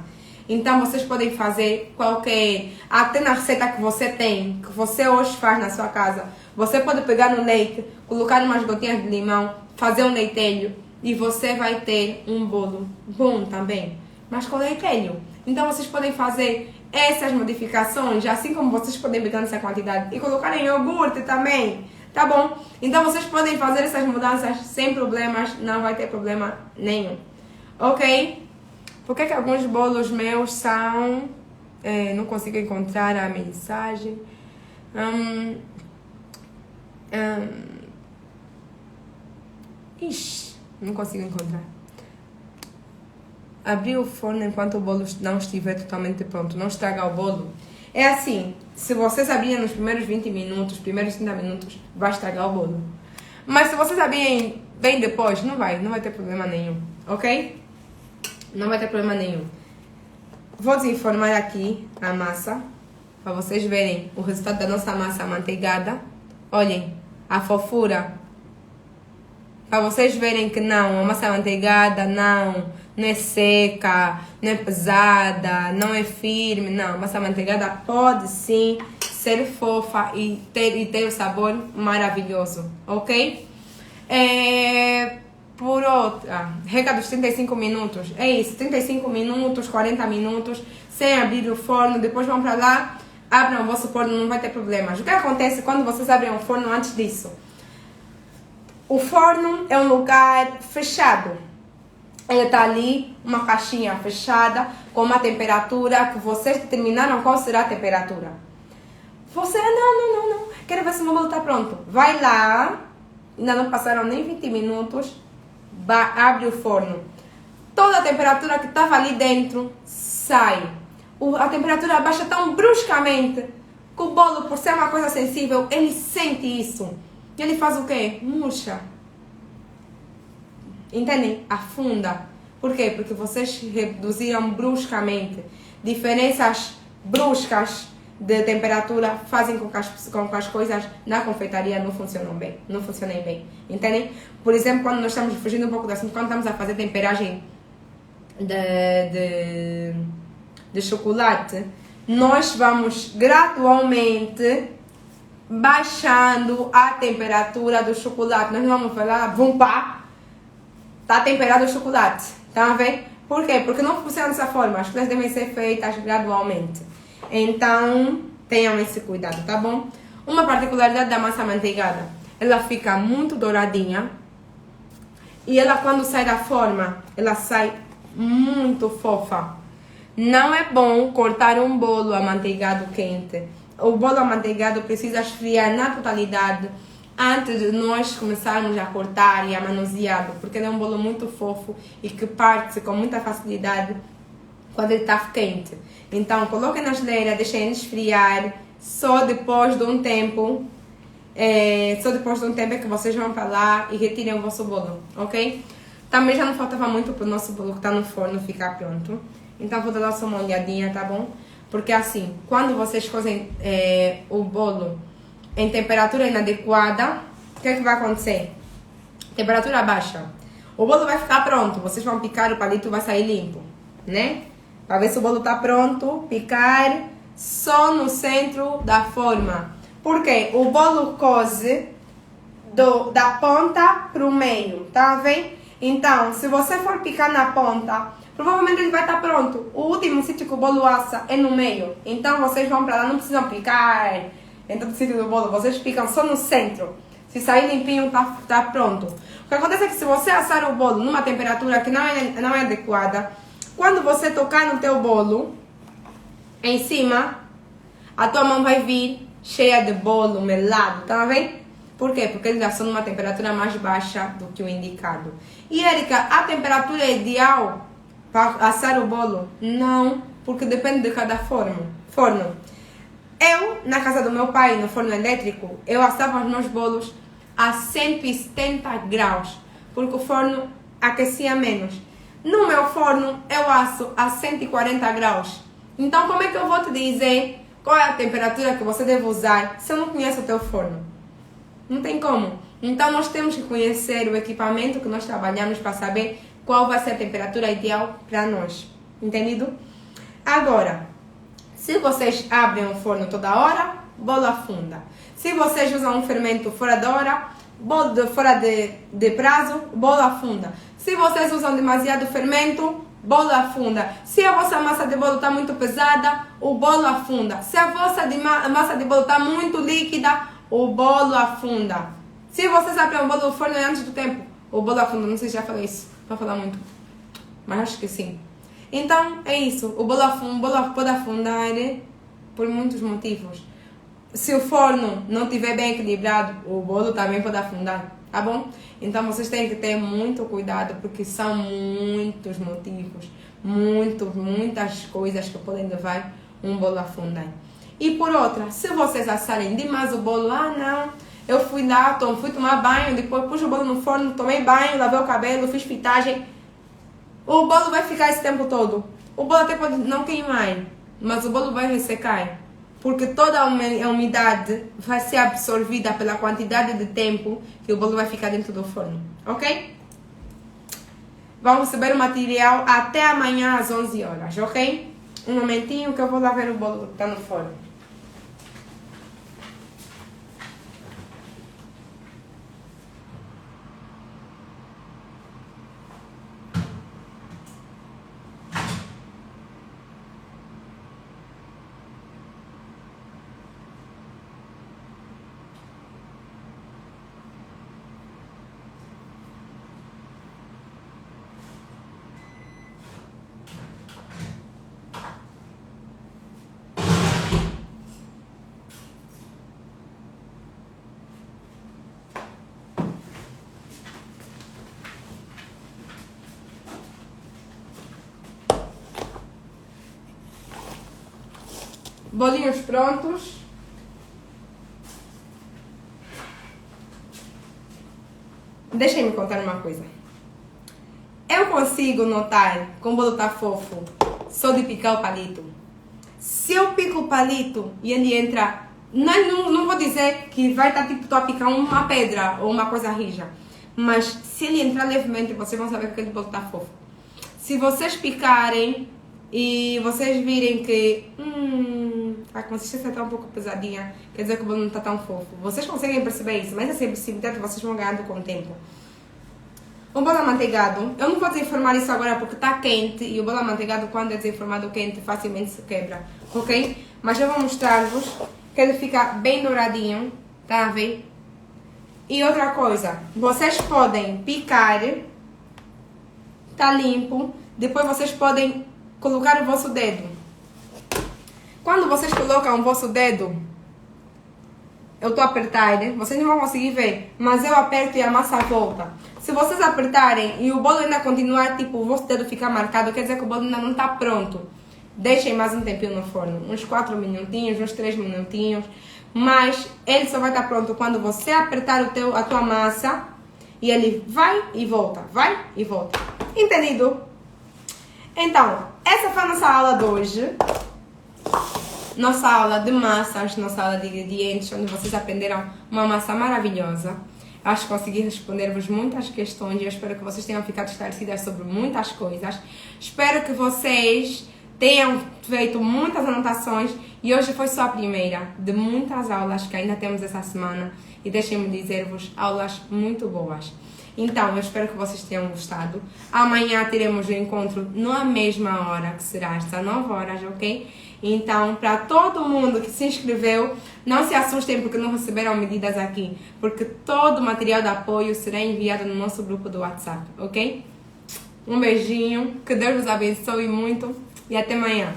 Então, vocês podem fazer qualquer... Até na receita que você tem, que você hoje faz na sua casa, você pode pegar no leite, colocar umas gotinhas de limão, fazer um leitelho e você vai ter um bolo bom também, mas com leitelho. Então, vocês podem fazer essas modificações, assim como vocês podem pegar nessa quantidade e colocar em iogurte também, tá bom? Então, vocês podem fazer essas mudanças sem problemas, não vai ter problema nenhum, ok? Por que alguns bolos meus são... não consigo encontrar a mensagem. Não consigo encontrar. Abrir o forno enquanto o bolo não estiver totalmente pronto. Não estragar o bolo. É assim, se vocês abrirem nos primeiros 20 minutos, primeiros 30 minutos, vai estragar o bolo. Mas se vocês abrirem bem depois, não vai ter problema nenhum, ok? Não vai ter problema nenhum. Vou desenformar aqui a massa, para vocês verem o resultado da nossa massa amanteigada. Olhem, a fofura. Para vocês verem que não, a massa amanteigada não é seca, não é pesada, não é firme, não. A massa amanteigada pode sim ser fofa e ter o sabor maravilhoso, ok? Por outra, regra dos 35 minutos, é isso, 35 minutos, 40 minutos, sem abrir o forno, depois vão para lá, abram o vosso forno, não vai ter problemas. O que acontece quando vocês abrem o forno antes disso? O forno é um lugar fechado. Ele está ali, uma caixinha fechada, com uma temperatura que vocês determinaram qual será a temperatura. Você, não, quero ver se o meu bolo está pronto. Vai lá, ainda não passaram nem 20 minutos, abre o forno. Toda a temperatura que estava ali dentro sai. A temperatura baixa tão bruscamente que o bolo, por ser uma coisa sensível, ele sente isso. E ele faz o quê? Murcha. Entendem? Afunda. Por quê? Porque vocês reduziram bruscamente. Diferenças bruscas de temperatura fazem com que as coisas na confeitaria não funcionem bem. Entendem? Por exemplo, quando nós estamos fugindo um pouco do assunto, quando estamos a fazer temperagem de chocolate, nós vamos gradualmente baixando a temperatura do chocolate. Nós não vamos falar, vum pá, está temperado o chocolate. Tá a ver? Por quê? Porque não funciona dessa forma. As coisas devem ser feitas gradualmente. Então, tenham esse cuidado, tá bom? Uma particularidade da massa amanteigada, ela fica muito douradinha. E ela, quando sai da forma, ela sai muito fofa. Não é bom cortar um bolo amanteigado quente. O bolo amanteigado precisa esfriar na totalidade antes de nós começarmos a cortar e a manuseá-lo, porque ele é um bolo muito fofo e que parte com muita facilidade quando ele está quente. Então, coloquem na geleira, deixem ele esfriar, só depois de um tempo é que vocês vão para lá e retirem o vosso bolo, ok? Também já não faltava muito para o nosso bolo que está no forno ficar pronto. Então, vou dar só uma olhadinha, tá bom? Porque assim, quando vocês cozem o bolo em temperatura inadequada, o que é que vai acontecer? temperatura baixa. O bolo vai ficar pronto, vocês vão picar, o palito vai sair limpo, né? Para ver se o bolo tá pronto, picar só no centro da forma. Porque o bolo coze da ponta para o meio, tá vendo? Então, se você for picar na ponta, provavelmente ele vai estar pronto. O último sítio que o bolo assa é no meio. Então, vocês vão para lá, não precisam picar em todo o sítio do bolo. Vocês picam só no centro. Se sair limpinho, tá pronto. O que acontece é que se você assar o bolo numa temperatura que não é adequada, quando você tocar no teu bolo, em cima, a tua mão vai vir cheia de bolo melado, tá vendo? Por quê? Porque eles assam numa temperatura mais baixa do que o indicado. E, Érica, a temperatura ideal para assar o bolo? Não, porque depende de cada forno. Eu, na casa do meu pai, no forno elétrico, eu assava os meus bolos a 170 graus, porque o forno aquecia menos. No meu forno, eu asso a 140 graus. Então, como é que eu vou te dizer qual é a temperatura que você deve usar se eu não conheço o teu forno? Não tem como. Então, nós temos que conhecer o equipamento que nós trabalhamos para saber qual vai ser a temperatura ideal para nós. Entendido? Agora, se vocês abrem o forno toda hora, bolo afunda. Se vocês usam um fermento fora da hora, fora de prazo, bolo afunda. Se vocês usam demasiado fermento, bolo afunda. Se a vossa massa de bolo está muito pesada, o bolo afunda. Se a vossa massa de bolo está muito líquida, o bolo afunda. Se vocês abrem o bolo do forno antes do tempo, o bolo afunda. Não sei se já falei isso, para falar muito, mas acho que sim. Então, é isso. O bolo pode afundar por muitos motivos. Se o forno não estiver bem equilibrado, o bolo também pode afundar, tá bom? Então, vocês têm que ter muito cuidado, porque são muitos motivos, muitas coisas que podem levar um bolo a afundar. E por outra, se vocês assarem demais o bolo, não, eu fui lá, fui tomar banho, depois pus o bolo no forno, tomei banho, lavei o cabelo, fiz fritagem, o bolo vai ficar esse tempo todo. O bolo até pode não queimar, mas o bolo vai ressecar, porque toda a umidade vai ser absorvida pela quantidade de tempo que o bolo vai ficar dentro do forno, ok? Vão receber o material até amanhã às 11 horas, ok? Um momentinho que eu vou lá ver o bolo que está no forno. Bolinhos prontos. Deixem-me contar uma coisa. Eu consigo notar que o bolo tá fofo só de picar o palito. Se eu pico o palito e ele entra... Não vou dizer que vai estar tipo a picar uma pedra ou uma coisa rija. Mas se ele entrar levemente, vocês vão saber que aquele bolo tá fofo. Se vocês picarem e vocês virem que a consistência está um pouco pesadinha, quer dizer que o bolo não está tão fofo. Vocês conseguem perceber isso, mas essa sensibilidade vocês vão ganhando com o tempo. O bolo amanteigado, eu não vou desenformar isso agora porque está quente e o bolo amanteigado, quando é desenformado quente, facilmente se quebra, ok? Mas eu vou mostrar-vos que ele fica bem douradinho, tá a ver? E outra coisa, vocês podem picar, tá limpo, depois vocês podem colocar o vosso dedo. Quando vocês colocam o vosso dedo, eu estou a apertar, né? Vocês não vão conseguir ver, mas eu aperto e a massa volta. Se vocês apertarem e o bolo ainda continuar, tipo, o vosso dedo ficar marcado, quer dizer que o bolo ainda não está pronto. Deixem mais um tempinho no forno, uns 4 minutinhos, uns 3 minutinhos. Mas ele só vai estar pronto quando você apertar a tua massa e ele vai e volta, vai e volta. Entendido? Então, essa foi a nossa aula de hoje. Nossa aula de massas, nossa aula de ingredientes, onde vocês aprenderam uma massa maravilhosa. Acho que consegui responder-vos muitas questões e eu espero que vocês tenham ficado esclarecidas sobre muitas coisas. Espero que vocês tenham feito muitas anotações e hoje foi só a primeira de muitas aulas que ainda temos essa semana e deixem-me dizer-vos, aulas muito boas. Então, eu espero que vocês tenham gostado. Amanhã teremos o encontro na mesma hora, que será às 19 horas, ok? Então, para todo mundo que se inscreveu, não se assustem porque não receberam medidas aqui, porque todo o material de apoio será enviado no nosso grupo do WhatsApp, ok? Um beijinho, que Deus vos abençoe muito e até amanhã.